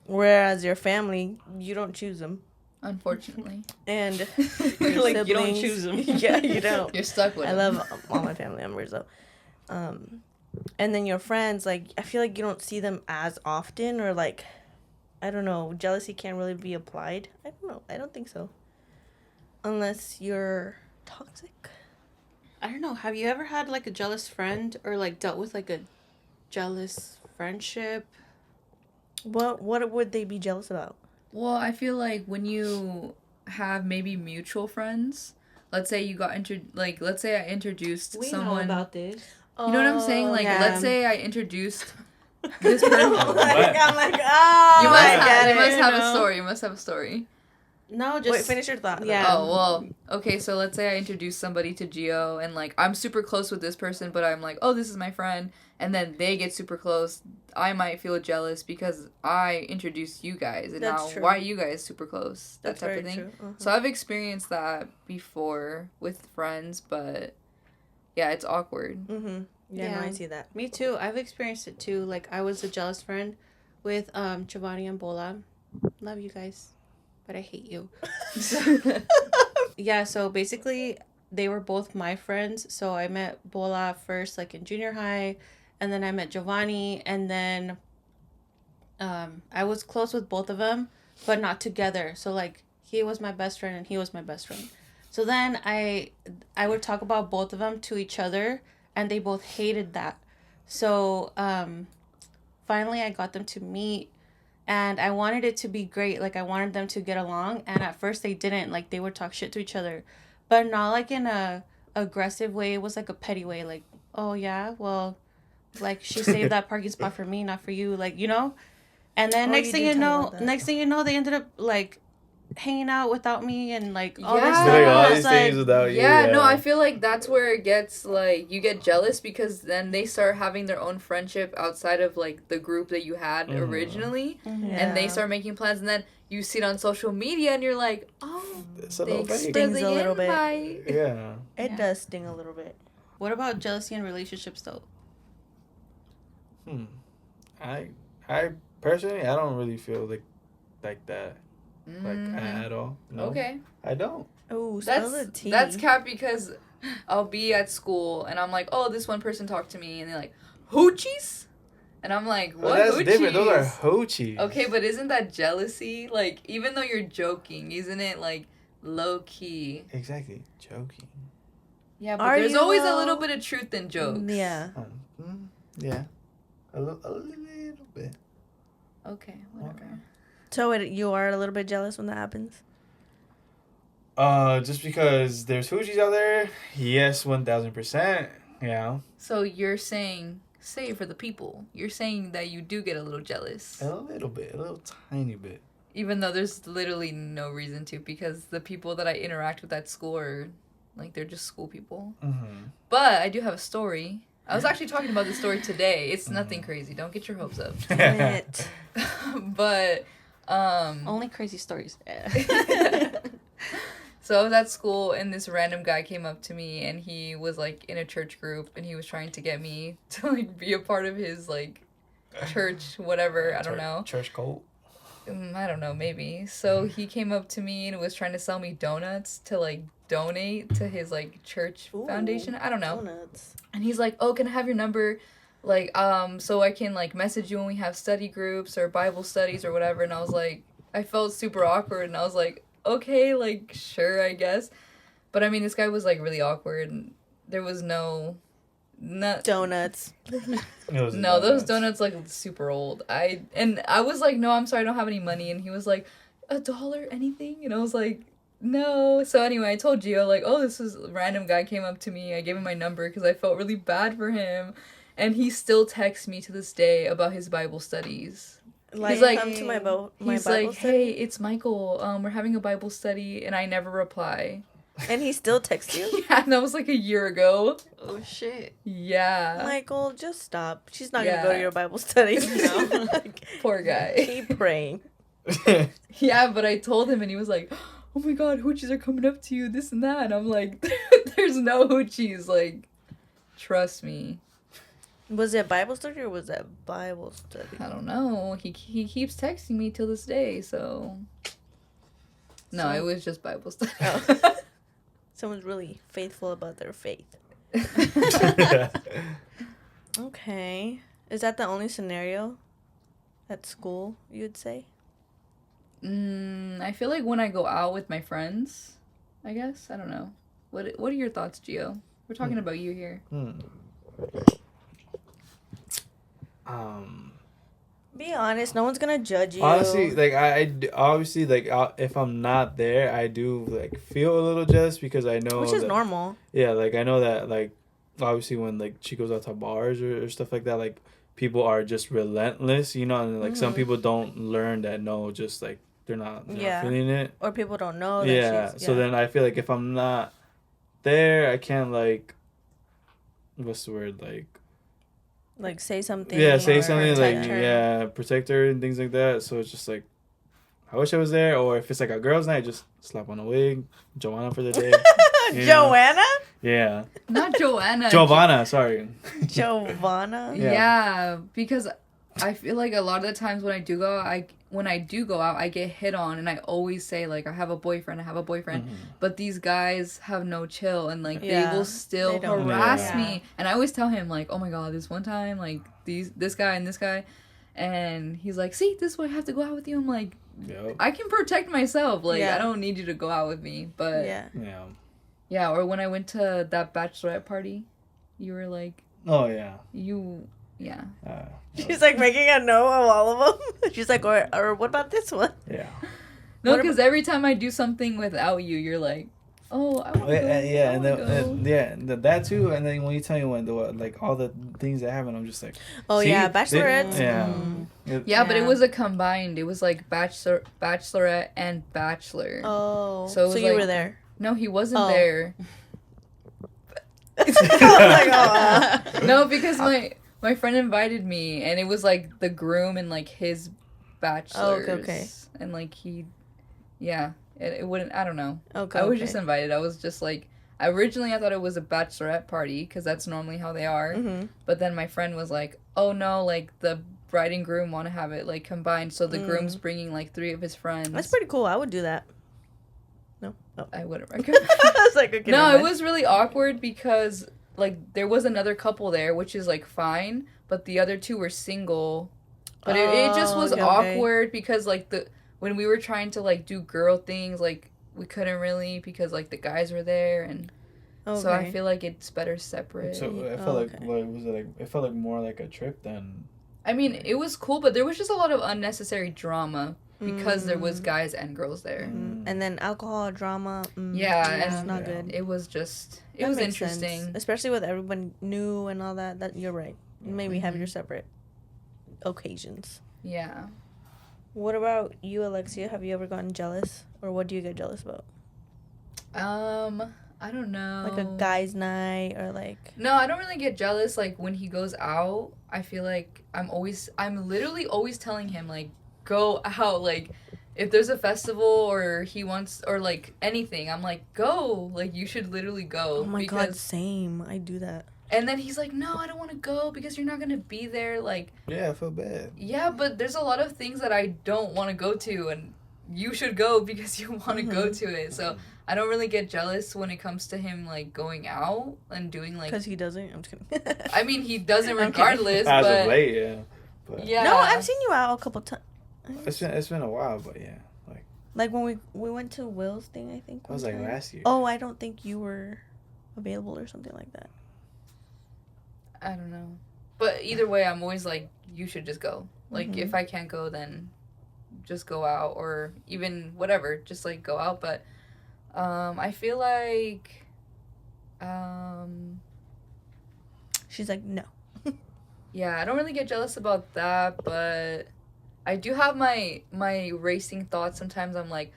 Whereas your family, you don't choose them, Unfortunately, and You're like, you don't siblings- choose them. Yeah, you don't. you're stuck with. I them. love all my family members though. And then your friends, like I feel like you don't see them as often, or like, I don't know, jealousy can't really be applied. I don't know. I don't think so. Unless you're toxic. I don't know. Have you ever had like a jealous friend or like dealt with like a jealous friendship? What would they be jealous about? Well, I feel like when you have maybe mutual friends, let's say you got let's say I introduced someone. this. You know what I'm saying? Like, yeah. let's say I introduced this person. I'm like, oh, You I must get have it. a story. You must have a story. No, just Wait, finish your thought. Yeah. Oh, well, okay, so let's say I introduce somebody to Gio, and, like, I'm super close with this person, but I'm like, oh, this is my friend, and then they get super close. I might feel jealous because I introduced you guys, and That's now true. why are you guys super close? That That's type very of thing. true. Uh-huh. So I've experienced that before with friends, but, yeah, it's awkward. Mm-hmm. Yeah, no, Yeah. I see that. me too. I've experienced it too. Like I was a jealous friend with Giovanni and Bola. Love you guys, but I hate you. Yeah, so basically they were both my friends. So I met Bola first like in junior high, and then I met Giovanni, and then I was close with both of them, but not together. So like he was my best friend and he was my best friend. So then I would talk about both of them to each other, and they both hated that. So finally I got them to meet, and I wanted it to be great. Like I wanted them to get along, and at first they didn't. Like they would talk shit to each other, but not like in a aggressive way. It was like a petty way. Like, oh yeah, well, like she saved that parking spot for me, not for you. Like, you know. And then Oh, next you thing did you tell me know, about that. next thing you know, they ended up like hanging out without me and like all this Yeah. stuff. Doing And all I these was things like, without you. Yeah, no, I feel like that's where it gets, like, you get jealous because then they start having their own friendship outside of, like, the group that you had Mhm. originally. mhm. And they Yeah. start making plans, and then you see it on social media, and you're like, oh, It's a little thanks fake. for Stings the a little bit. invite. Yeah. It Yeah. does sting a little bit. What about jealousy in relationships though? I personally, I don't really feel like that Mhm. at all. No, Okay. I don't. Oh, spill the That's tea. cap because I'll be at school, and I'm like, oh, this one person talked to me, and they're like, hoochies? And I'm like, Well, what that's hoochies? different. Those are hoochies. Okay, but isn't that jealousy? Like, even though you're joking, isn't it, like, low-key? Exactly. Joking. Yeah, but Are there's you, always a though? little bit of truth in jokes. Yeah. Yeah. A little bit. Okay, whatever. So you are a little bit jealous when that happens? Just because there's hoochies out there, yes, 1000%. Yeah. So you're saying, say for the people, you're saying that you do get a little jealous. A little bit. A little tiny bit. Even though there's literally no reason to, because the people that I interact with at school are, like, they're just school people. Mm-hmm. But I do have a story. I was actually talking about this story today. It's nothing crazy. Don't get your hopes up. Damn it. But, Only crazy stories. so I was at school, and this random guy came up to me, and he was, like, in a church group, and he was trying to get me to, like, be a part of his, like, church, whatever. I don't know. Church cult. I don't know, maybe. So he came up to me and was trying to sell me donuts to, like, donate to his, like, church Ooh, foundation. I don't know. Donuts. And he's like, oh, can I have your number? Like, so I can, like, message you when we have study groups or Bible studies or whatever. And I was like, I felt super awkward. And I was like, okay, like, sure, I guess. But, I mean, this guy was, like, really awkward. And there was no... Donuts. No, those donuts like super old. I was like, no, I'm sorry, I don't have any money. And he was like, $1, anything? And I was like, no. So anyway, I told Gio like, oh, this is a random guy came up to me. I gave him my number because I felt really bad for him, and he still texts me to this day about his Bible studies. Like, He's like- come to my He's Bible like, study. hey, it's Michael. We're having a Bible study, and I never reply. And he still texts you? Yeah, and that was like a year ago. Oh shit. Yeah, Michael, just stop. She's not gonna go to Yeah. your Bible study. No. Like, poor guy. keep praying. Yeah, but I told him, and he was like, oh my god, hoochies are coming up to you, this and that. And I'm like, there's no hoochies. Like, trust me. Was it Bible study or was that Bible study? I don't know. He keeps texting me till this day, so. No, So- it was just Bible study. Oh. Someone's really faithful about their faith. Okay. Is that the only scenario at school, you'd say? I feel like when I go out with my friends, I guess. I don't know. What are your thoughts, Gio? We're talking about you here. Be honest. No one's gonna judge you. Honestly, like obviously, like if I'm not there, I do like feel a little jealous because I know which is that- normal. Yeah, like I know that like obviously when like she goes out to bars or stuff like that, like people are just relentless, you know, and like some people don't learn that no, just like they're not feeling it. Or people don't know. That Yeah, she's, so then I feel like if I'm not there, I can't like, what's the word, like say something. yeah, say or something like protect her. yeah, protect her and things like that. So it's just like, I wish I was there. Or if it's like a girls' night, just slap on a wig, Joanna for the day. you know? Joanna? Yeah, Not Joanna. Giovanna. Sorry. Giovanna? Yeah. Yeah, because I feel like a lot of the times when I do go out, I get hit on, and I always say like I have a boyfriend. But these guys have no chill, and like Yeah, they will still they don't. harass Yeah. me. And I always tell him like, oh my god, this one time like this guy and this guy, and he's like, see, this is why I have to go out with you. I'm like, Yep. I can protect myself. Like Yeah. I don't need you to go out with me. But Yeah. Yeah. yeah, or when I went to that bachelorette party, you were like, Oh yeah. yeah. She's like making a note of all of them. She's like, or what about this one? Yeah. No, What because every time I do something without you, you're like, oh, I want to go. Yeah, I and wanna then go. that too, and then when you tell me when like all the things that happen, I'm just like, Oh see, yeah, they- bachelorettes. yeah. Yeah, but it Yeah. was a combined. It was like bachelorette and bachelor. Oh, So so, it was you like- were there. No, he wasn't Oh. there. I was like, oh, No, because my friend invited me, and it was like the groom and like his bachelors. okay. And like yeah, it wouldn't. I don't know. okay. I was okay. just invited. I was just like, originally I thought it was a bachelorette party because that's normally how they are. Mm-hmm. But then my friend was like, oh no, like the bride and groom want to have it like combined. So the groom's bringing like 3 of his friends. That's pretty cool. I would do that. No. Oh. I wouldn't recommend. I was like, okay. No, never it mind. was really awkward because like there was another couple there, which is like fine, but the other 2 were single. But it just was okay. awkward because like when we were trying to like do girl things, like we couldn't really because like the guys were there, and so I Okay. feel like it's better separate. So I felt Oh, like okay. what was it like? It felt like more like a trip than. I mean, it was cool, but there was just a lot of unnecessary drama because there was guys and girls there. And then alcohol, drama. Yeah, it's and not Yeah. good. It was just it That was makes sense. interesting. Especially with everyone new and all that. That you're right. Maybe have your separate occasions. Yeah. What about you, Alexia? Have you ever gotten jealous, or what do you get jealous about? I don't know. Like a guy's night, or like No, I don't really get jealous. Like when he goes out, I feel like I'm literally always telling him like, go out. Like if there's a festival or he wants or like anything, I'm like, go. Like you should literally go. oh my god, same. I do that. And then he's like, no, I don't want to go because you're not gonna be there. Like Yeah, I feel bad. yeah, but there's a lot of things that I don't want to go to, and you should go because you want to go to it. So I don't really get jealous when it comes to him like going out and doing like. Because he doesn't. I'm just kidding. I mean, he doesn't Okay. regardless, As but of late, yeah. But yeah. No, I've seen you out a couple times. it's been a while, but yeah, like Like when we went to Will's thing, I think. that was one like time. last year. Oh, I don't think you were available or something like that. I don't know. But either way, I'm always like, you should just go. Like, Mhm. if I can't go, then just go out or even whatever, just like go out. But I feel like She's like, no. yeah, I don't really get jealous about that, but I do have my racing thoughts. Sometimes I'm like,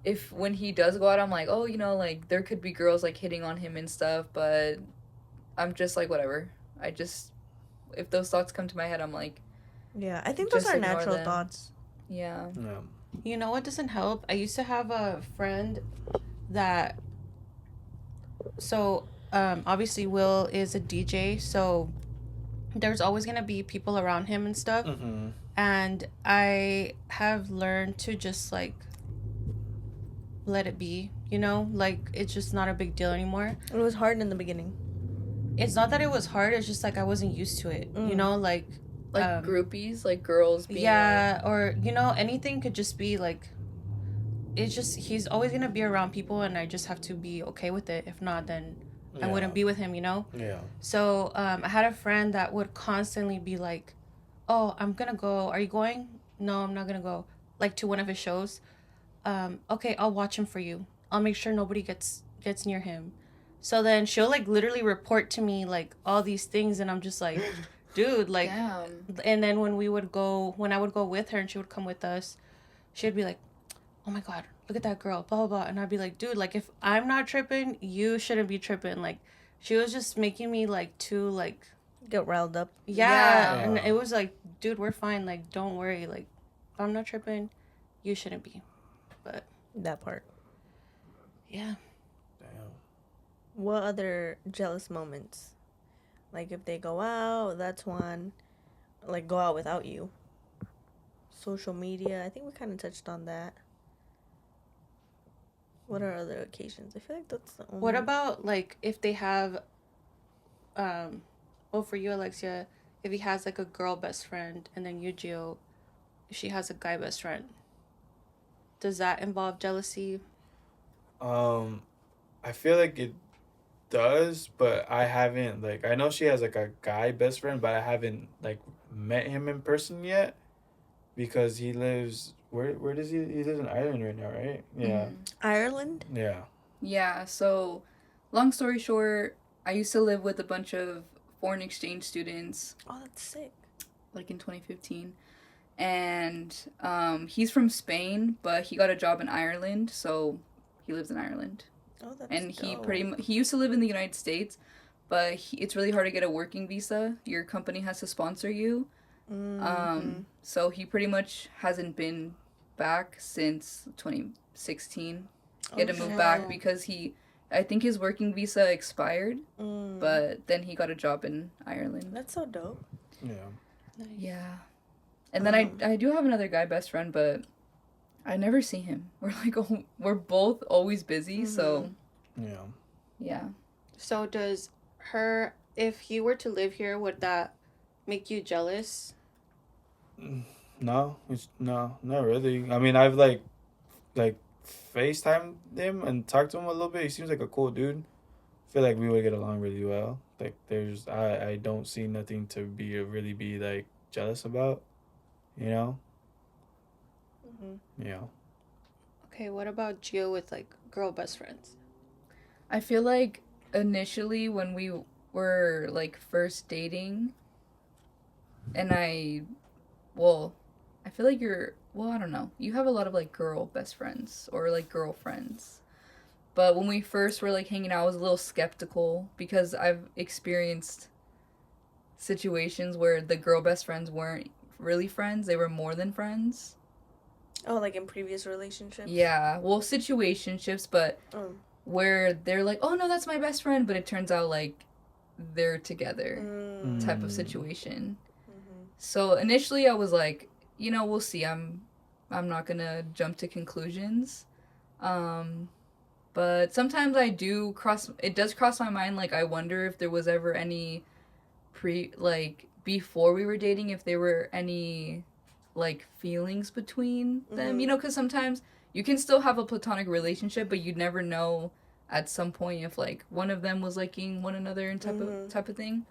if when he does go out, I'm like, oh, you know, like there could be girls like hitting on him and stuff, but I'm just like, whatever. I just, if those thoughts come to my head, I'm like, Yeah, I think those Just are ignore natural them. thoughts. yeah. Yeah. You know what doesn't help? I used to have a friend that. So, obviously, Will is a DJ, so there's always gonna be people around him and stuff. Mm-hmm. And I have learned to just like let it be, you know, like it's just not a big deal anymore. It was hard in the beginning. It's not that it was hard, it's just like I wasn't used to it, you know, like Groupies, like girls being yeah, or you know, anything could just be like it's just he's always gonna be around people and I just have to be okay with it. If not, then I wouldn't be with him, you know? Yeah. So I had a friend that would constantly be like, oh, I'm going to go. Are you going? No, I'm not going to go. Like to one of his shows. Okay, I'll watch him for you. I'll make sure nobody gets near him. So then she'll like literally report to me like all these things, and I'm just like, dude, like. Damn. And then when I would go with her and she would come with us, she'd be like, oh my god, look at that girl, blah blah blah. And I'd be like, dude, like if I'm not tripping, you shouldn't be tripping. Like she was just making me like too like Get riled up. yeah. Yeah. And it was like, dude, we're fine, like don't worry, like if I'm not tripping, you shouldn't be. But That part. yeah. Damn. What other jealous moments? Like if they go out, that's one. Like go out without you. Social media. I think we kind of touched on that. What are other occasions? I feel like that's the only. What about like if they have well for you, Alexia, if he has like a girl best friend and then you, Gio, she has a guy best friend. Does that involve jealousy? I feel like it does, but I haven't like I know she has like a guy best friend, but I haven't like met him in person yet because he lives where does he lives in Ireland right now, right? Yeah. Ireland? Yeah. Yeah, so long story short, I used to live with a bunch of foreign exchange students Oh, that's sick. like in 2015. And he's from Spain, but he got a job in Ireland, so he lives in Ireland. Oh, that's And he dope. he used to live in the United States, but it's really hard to get a working visa. Your company has to sponsor you. So he pretty much hasn't been back since 2016. He had to move back because I think his working visa expired, but then he got a job in Ireland. That's so dope. Yeah. Nice. Yeah. And then I do have another guy best friend, but I never see him. We're both always busy, so Yeah. yeah. So does if he were to live here, would that make you jealous? No, not really. I mean, I've like FaceTimed him and talked to him a little bit. He seems like a cool dude. I feel like we would get along really well. Like I don't see nothing to really be like jealous about, you know? Yeah. Okay, what about Gio with like girl best friends? I feel like initially when we were like first dating, and I feel like I don't know. You have a lot of like girl best friends or like girlfriends. But when we first were like hanging out, I was a little skeptical because I've experienced situations where the girl best friends weren't really friends, they were more than friends. Oh, like in previous relationships? Yeah, well, situationships, but Oh. where they're like, oh no, that's my best friend, but it turns out like they're together type of situation. So initially I was like, we'll see. I'm not gonna jump to conclusions. But sometimes it does cross my mind, like I wonder if there was ever any before we were dating, if there were any like feelings between them, because sometimes you can still have a platonic relationship, but you'd never know at some point if like one of them was liking one another and type of thing.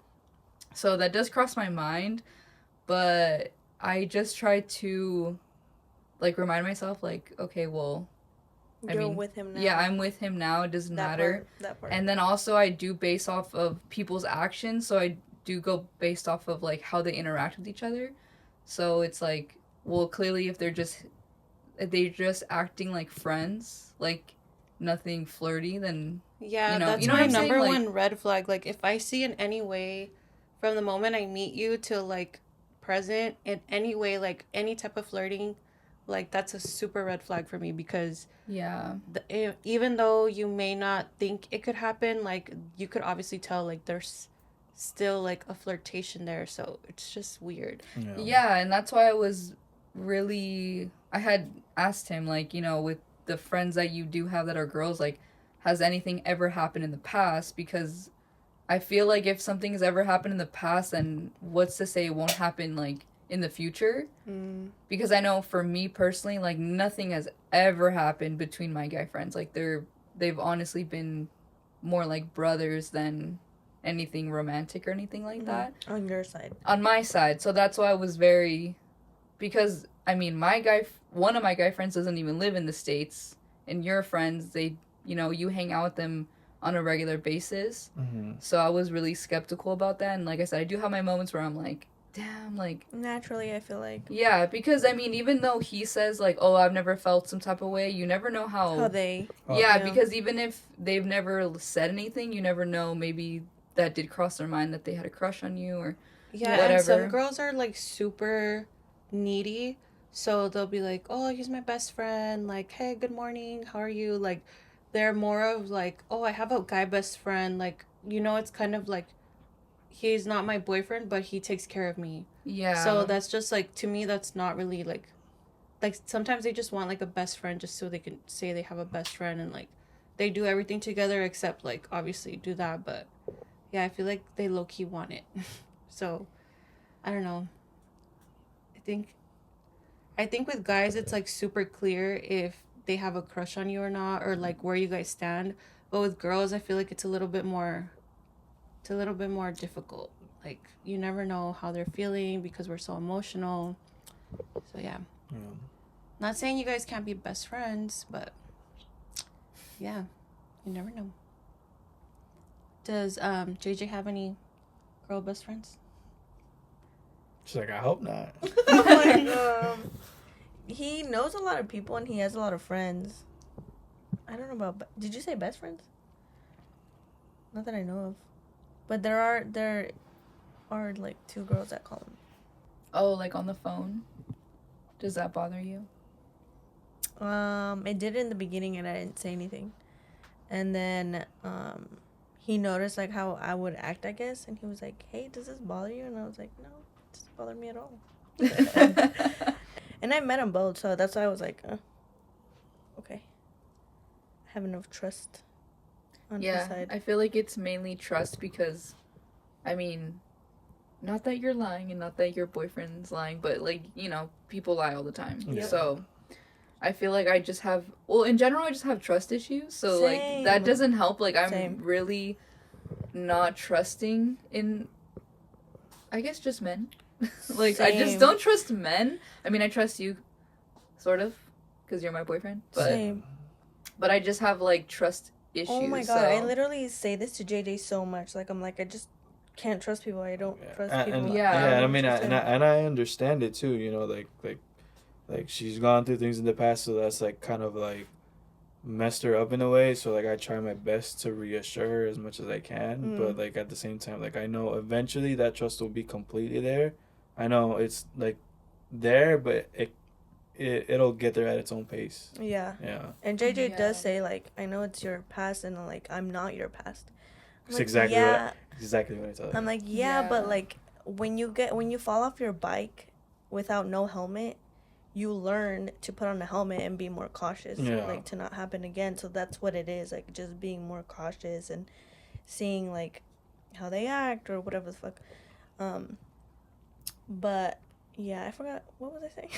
So that does cross my mind, but I just try to like remind myself like, okay, well, You're with him now. yeah, I'm with him now. It doesn't matter. That part. And then also I do base off of people's actions, so I do go based off of like how they interact with each other. So it's like, well, clearly if they're just acting like friends, like nothing flirty, then Yeah, that's you know what my I'm saying? number Like- one red flag. Like if I see in any way from the moment I meet you to like present in any way, like any type of flirting, like that's a super red flag for me because yeah. even though you may not think it could happen, like you could obviously tell like there's still like a flirtation there, so it's just weird. Yeah, and that's why I had asked him, like, with the friends that you do have that are girls, like, has anything ever happened in the past? Because I feel like if something has ever happened in the past, then what's to say it won't happen, like, in the future? Because I know for me personally, like, nothing has ever happened between my guy friends. Like, they've honestly been more like brothers than anything romantic or anything like that. On your side. On my side. So that's why I was because I mean, one of my guy friends doesn't even live in the States, and your friends, they, you hang out with them on a regular basis. Mm-hmm. So I was really skeptical about that. And like I said, I do have my moments where I'm like, damn, like, Naturally, I feel like yeah, because I mean, even though he says like, oh, I've never felt some type of way, you never know how they. yeah, because even if they've never said anything, you never know, maybe that did cross their mind that they had a crush on you or Yeah, whatever. and some girls are like super needy. So they'll be like, oh, he's my best friend. Like, hey, good morning. How are you? Like, they're more of like, oh, I have a guy best friend. Like, it's kind of like, he's not my boyfriend, but he takes care of me. Yeah. So that's just like, to me, that's not really like sometimes they just want like a best friend just so they can say they have a best friend and like they do everything together except like obviously do that. But yeah, I feel like they low key want it. So I don't know. I think with guys it's like super clear if they have a crush on you or not, or like where you guys stand. But with girls I feel like it's a little bit more difficult. Like you never know how they're feeling because we're so emotional. So yeah. Not saying you guys can't be best friends, but yeah, you never know. Does JJ have any girl best friends? She's like, I hope not. He knows a lot of people and he has a lot of friends. I don't know about. Did you say best friends? Not that I know of, but there are like 2 girls that call him. Oh, like on the phone? Does that bother you? It did in the beginning and I didn't say anything, and then he noticed like how I would act, I guess, and he was like, "Hey, does this bother you?" And I was like, "No, it doesn't bother me at all." And I met them both, so that's why I was like, okay. I have enough trust on his Yeah, side. I feel like it's mainly trust because, I mean, not that you're lying and not that your boyfriend's lying, but like, people lie all the time. Yeah. So I feel like I just have, in general, I just have trust issues. So like that Same. doesn't help. Like I'm Same. really not trusting in, I guess, just men. Like I just Same. don't trust men. I mean, I trust you, sort of, because you're my boyfriend. But Same. but I just have like trust issues. Oh my god, I so- literally say this to JJ so much. Like I'm like, I just can't trust people. I don't trust people. And, Yeah. I mean, Trust and him. I understand it too. Like she's gone through things in the past, so that's like kind of like messed her up in a way. So like I try my best to reassure her as much as I can, but like at the same time, like I know eventually that trust will be completely there. I know it's like there, but it'll get there at its own pace. Yeah. Yeah, And JJ Yeah. does say like, I know it's your past, and like I'm not your past. I'm it's like, exactly yeah. exactly what I tell her. I'm like, yeah, but Yeah. like when you fall off your bike without no helmet, you learn to put on a helmet and be more cautious, Yeah. like to not happen again. So that's what it is, like just being more cautious and seeing like how they act or whatever the fuck. But yeah, I forgot what was I saying.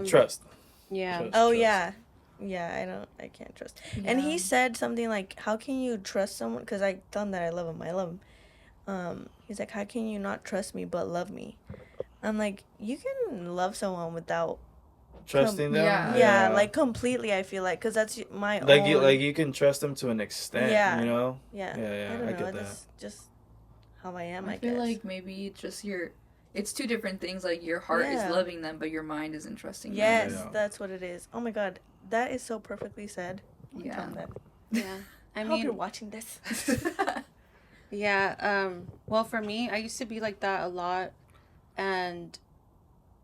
Trust. Yeah. Trust. Oh yeah, I can't trust. And Yeah. he said something like, "How can you trust someone?" Because I tell him that I love him. He's like, "How can you not trust me but love me?" I'm like, you can love someone without, Trusting them. Yeah. like completely. I feel like, because that's my Like own. you can trust them to an extent. Yeah. You know. Yeah. Yeah, I don't I know. get that. That's just how I am. I I feel guess. like maybe just it's 2 different things. Like your heart Yeah. is loving them, but your mind isn't trusting Yes, Yeah. that's what it is. Oh my god, that is so perfectly said. them. Tell him that. Yeah. I hope you're mean, watching this. yeah. Well, for me, I used to be like that a lot, and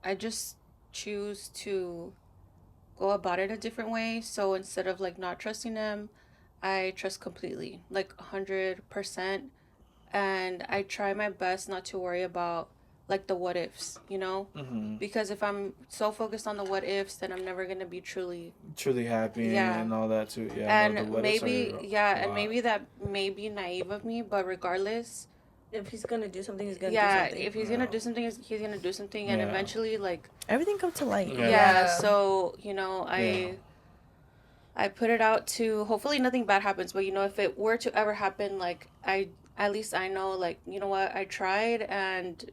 I just choose to go about it a different way. So instead of like not trusting them, I trust completely, like 100%, and I try my best not to worry about like the what ifs, Mm-hmm. because if I'm so focused on the what ifs, then I'm never gonna be truly Truly happy Yeah. and all that too. Yeah. no, the and what ifs maybe are a and lot. maybe that may be naive of me, but regardless, If he's gonna do something, he's gonna yeah, do something. if he's Yeah. gonna do something, he's gonna do something, and Yeah. eventually, like, Everything comes to light. Yeah. yeah. So I I put it out to hopefully nothing bad happens, but if it were to ever happen, like at least I know, like, you know what, I tried and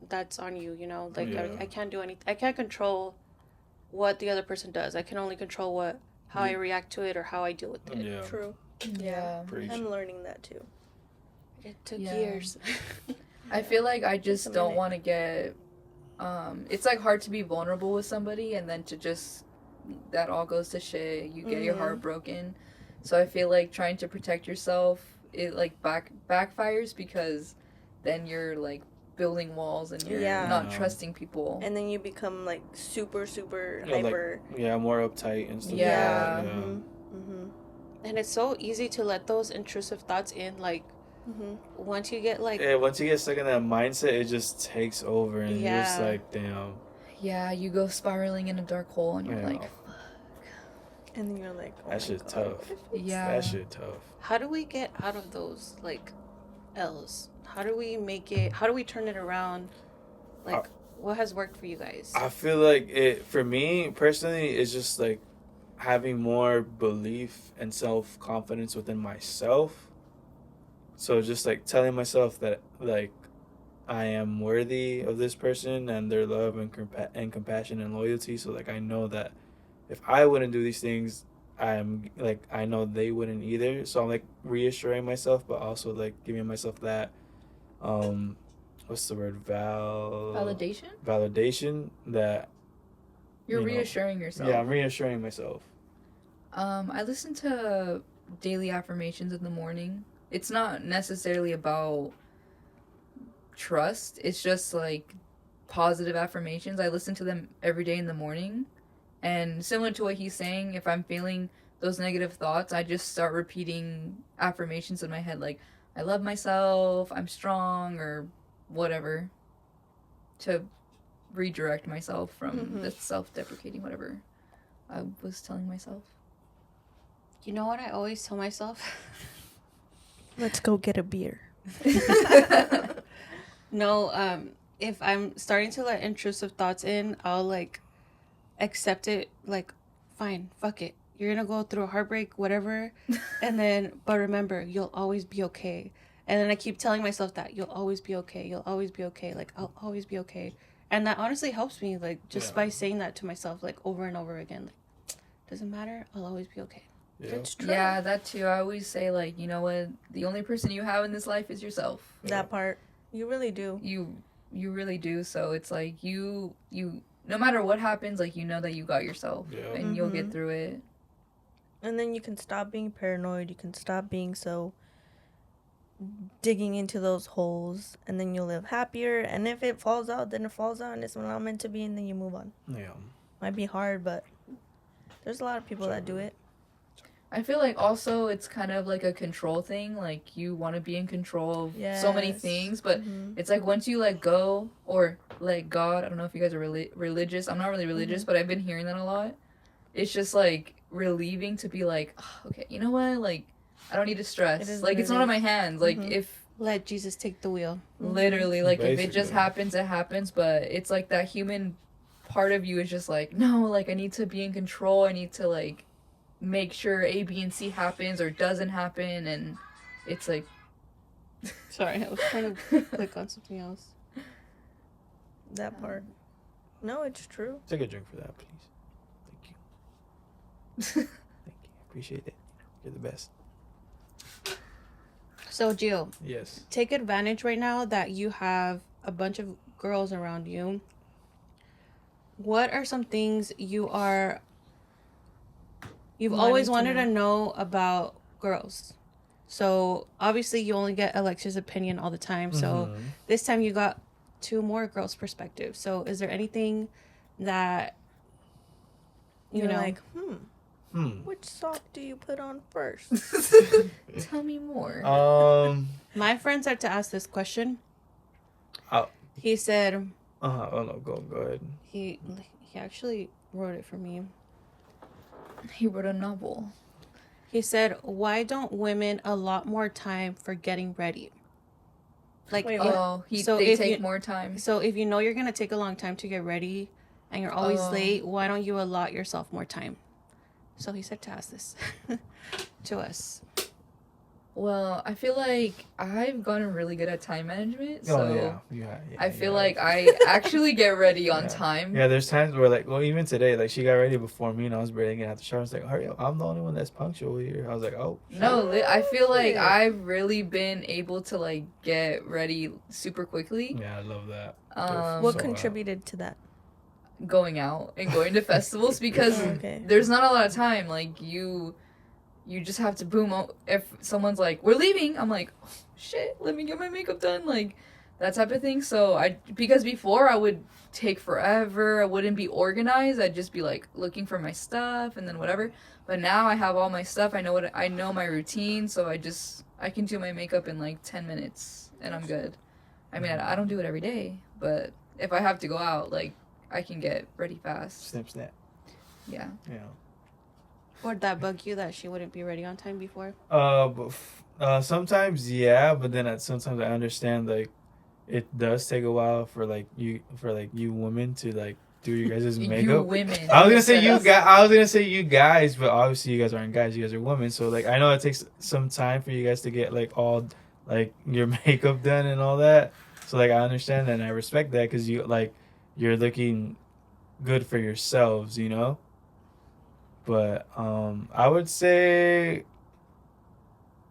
that's on you, like Yeah. I can't do anything. I can't control what the other person does. I can only control how I react to it or how I deal with it. Yeah. True. Yeah. Preach. I'm learning that too. It took Yeah. years. I feel like I just a don't minute. want to get it's like hard to be vulnerable with somebody and then to just that all goes to shit. You get your heart broken. So I feel like trying to protect yourself, it like backfires because then you're like building walls and you're Yeah. not trusting people. And then you become like super, super Yeah, like, hyper. more uptight and stuff. Yeah. Like that. Yeah. Mm-hmm. And it's so easy to let those intrusive thoughts in. Like, Mm-hmm. once you get like, Yeah, once you get stuck in that mindset, it just takes over, and you're just Yeah. like, damn. Yeah, you go spiraling in a dark hole and you're Yeah. like, And then you're like, oh That my shit's God. tough. yeah. That shit tough. how do we get out of those like L's? How do we make it? How do we turn it around? Like, what has worked for you guys? I feel like it for me personally. It's just like having more belief and self confidence within myself. So just like telling myself that like I am worthy of this person and their love and compassion and loyalty. So like I know that if I wouldn't do these things, I know they wouldn't either. So I'm like reassuring myself, but also like giving myself that what's the word, Validation? validation that You're you know, reassuring yourself. yeah, I'm reassuring myself. I listen to daily affirmations in the morning. It's not necessarily about trust. It's just like positive affirmations. I listen to them every day in the morning. And similar to what he's saying, if I'm feeling those negative thoughts, I just start repeating affirmations in my head like, I love myself, I'm strong, or whatever, to redirect myself from the self-deprecating whatever I was telling myself. You know what I always tell myself? Let's go get a beer. No, if I'm starting to let intrusive thoughts in, I'll like accept it, like, fine, fuck it. You're gonna go through a heartbreak, whatever. But remember, you'll always be okay. And then I keep telling myself that you'll always be okay. You'll always be okay. Like, I'll always be okay. And that honestly helps me, like, just by saying that to myself, like, over and over again. Like, doesn't matter. I'll always be okay. Yeah. It's true. Yeah, that too. I always say, like, you know what? The only person you have in this life is yourself. That part. You really do. You really do. So it's like you no matter what happens, like, you know that you got yourself Yeah. and you'll get through it. And then you can stop being paranoid. You can stop being so digging into those holes. And then you'll live happier. And if it falls out, then it falls out. And it's not meant to be. And then you move on. Yeah. Might be hard, but there's a lot of people that do it. I feel like also it's kind of like a control thing. Like, you want to be in control of so many Yes. things, but it's like once you let go or let God, I don't know if you guys are religious. I'm not really religious, but I've been hearing that a lot. It's just like relieving to be like, oh, okay, you know what? Like, I don't need to stress. It is Like, what it's it not in is. my hands. Like, if Let Jesus take the wheel. literally, like, if it just Basically. happens, it happens. But it's like that human part of you is just like, no, like, I need to be in control. I need to, like, make sure A, B, and C happens or doesn't happen. And it's like, Sorry, I was trying to click on something else. That part. No, it's true. Take a drink for that, please. Thank you. Thank you. Appreciate it. You're the best. So, Gio, Yes. take advantage right now that you have a bunch of girls around you. What are some things you've always wanted to know about girls? So obviously you only get Alexia's opinion all the time. So this time you got two more girls' perspectives. So is there anything that you You're know, like, which sock do you put on first? tell me more. my friend started to ask this question. Oh. He said Oh no, go ahead. he actually wrote it for me. He wrote a novel. He said, "Why don't women a lot more time for getting ready?" Like, Wait, if- Oh, So they if take you- more time. so if you know you're gonna take a long time to get ready, and you're always Oh. late, why don't you allot yourself more time? So he said to ask this to us. Well, I feel like I've gotten really good at time management. So yeah. I feel like I actually get ready on Yeah. time. Yeah, there's times where like, well, even today, like she got ready before me, and I was ready to get out the shower. I was like, hurry up, I'm the only one that's punctual here. I was like, oh. No, I feel like shit. I've really been able to like get ready super quickly. Yeah, I love that. What So, contributed to that? Going out and going to festivals because Okay. there's not a lot of time. Like you just have to boom. If someone's like, "We're leaving," I'm like, oh, "Shit, let me get my makeup done." Like that type of thing. So because before I would take forever. I wouldn't be organized. I'd just be like looking for my stuff and then whatever. But now I have all my stuff. I know my routine, so I can do my makeup in like 10 minutes and I'm good. I mean, I don't do it every day, but if I have to go out, like I can get ready fast. Snip. Yeah. Yeah. Would that bug you that she wouldn't be ready on time before? Sometimes yeah, but then sometimes I understand like it does take a while for you women to like do your guys' makeup. You women. I was gonna say you guys, but obviously you guys aren't guys. You guys are women. So like I know it takes some time for you guys to get like all like your makeup done and all that. So like I understand that and I respect that because you're looking good for yourselves, you know. But I would say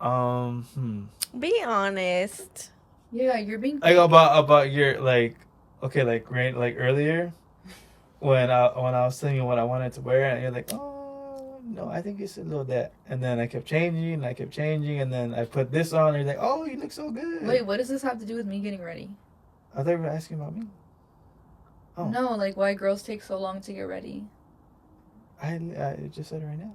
Be honest. Yeah, you're being like about your like okay like earlier when I was telling you what I wanted to wear and you're like, oh no, I think it's a little that, and then I kept changing and then I put this on and you're like, oh, you look so good. Wait, what does this have to do with me getting ready? I thought you were asking about me. Oh. No, like why girls take so long to get ready. I just said it right now.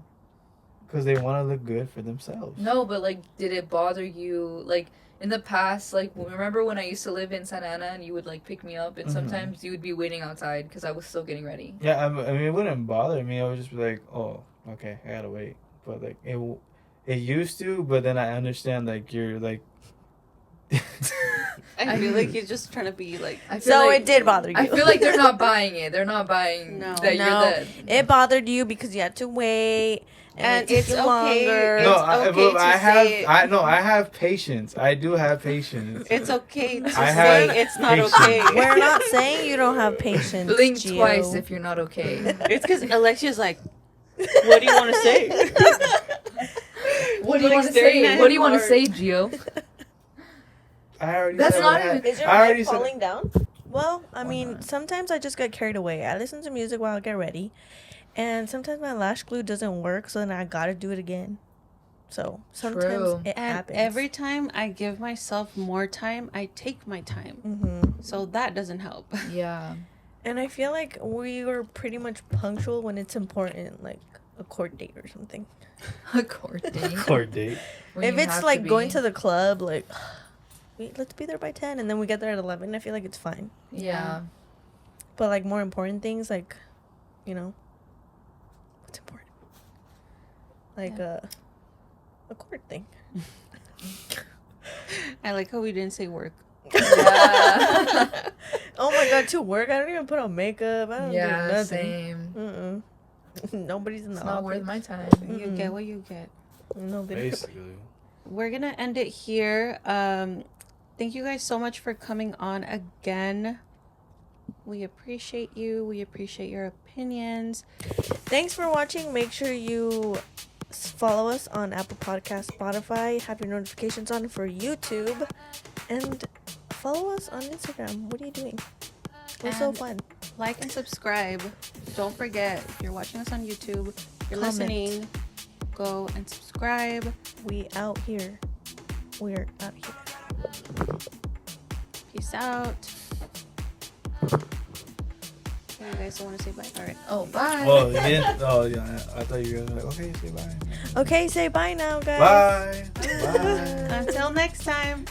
Because they want to look good for themselves. No, but like, did it bother you? Like in the past, like remember when I used to live in Santa Ana and you would like pick me up, and sometimes you would be waiting outside because I was still getting ready. Yeah, I mean it wouldn't bother me. I would just be like, oh, okay, I gotta wait. But like it used to, but then I understand like you're like. I feel like he's just trying to be like. I feel So like, it did bother you. I feel like they're not buying it. They're not buying No. that you're No. dead. It bothered you because you had to wait, and it's it's okay. longer. It's okay to say it. I have patience. I do have patience. It's okay to I have say it's not patience. okay. We're not saying you don't have patience. Blink Gio. twice if you're not okay. It's because Alexia's like, what do you want to say? What do you Like want to staring say? at What do you him want to hard. say, Gio? I already That's said not what I even- had. Is your I already mic said falling down? Well, I Why mean, not? sometimes I just get carried away. I listen to music while I get ready, and sometimes my lash glue doesn't work, so then I gotta do it again. So sometimes True. it And happens. every time I give myself more time, I take my time. Mm-hmm. So that doesn't help. Yeah. And I feel like we were pretty much punctual when it's important, like a court date or something. A court date. court date. When If you it's have like to going be. to the club, like let's be there by 10, and then we get there at 11. I feel like it's fine. Yeah. But like more important things, like, you know, what's important? Like a court thing. I like how we didn't say work. Yeah. Oh my god, to work, I don't even put on makeup. I don't do Yeah, nothing. same. Nobody's in the It's not office. worth my time. You get what you get. Nobody. Basically. We're going to end it here. Thank you guys so much for coming on again. We appreciate you. We appreciate your opinions. Thanks for watching. Make sure you follow us on Apple Podcasts, Spotify. Have your notifications on for YouTube, and follow us on Instagram. What are you doing? We're so And fun. like and subscribe. Don't forget, if you're watching us on YouTube, if you're Comment. listening, go and subscribe. We out here. We're out here. Peace out. Okay, you guys don't want to say bye? All right. Oh, bye. Well, you didn't. Oh, yeah. I thought you were gonna be like, okay, say bye. Okay, say bye now, guys. Bye. Bye. Until next time.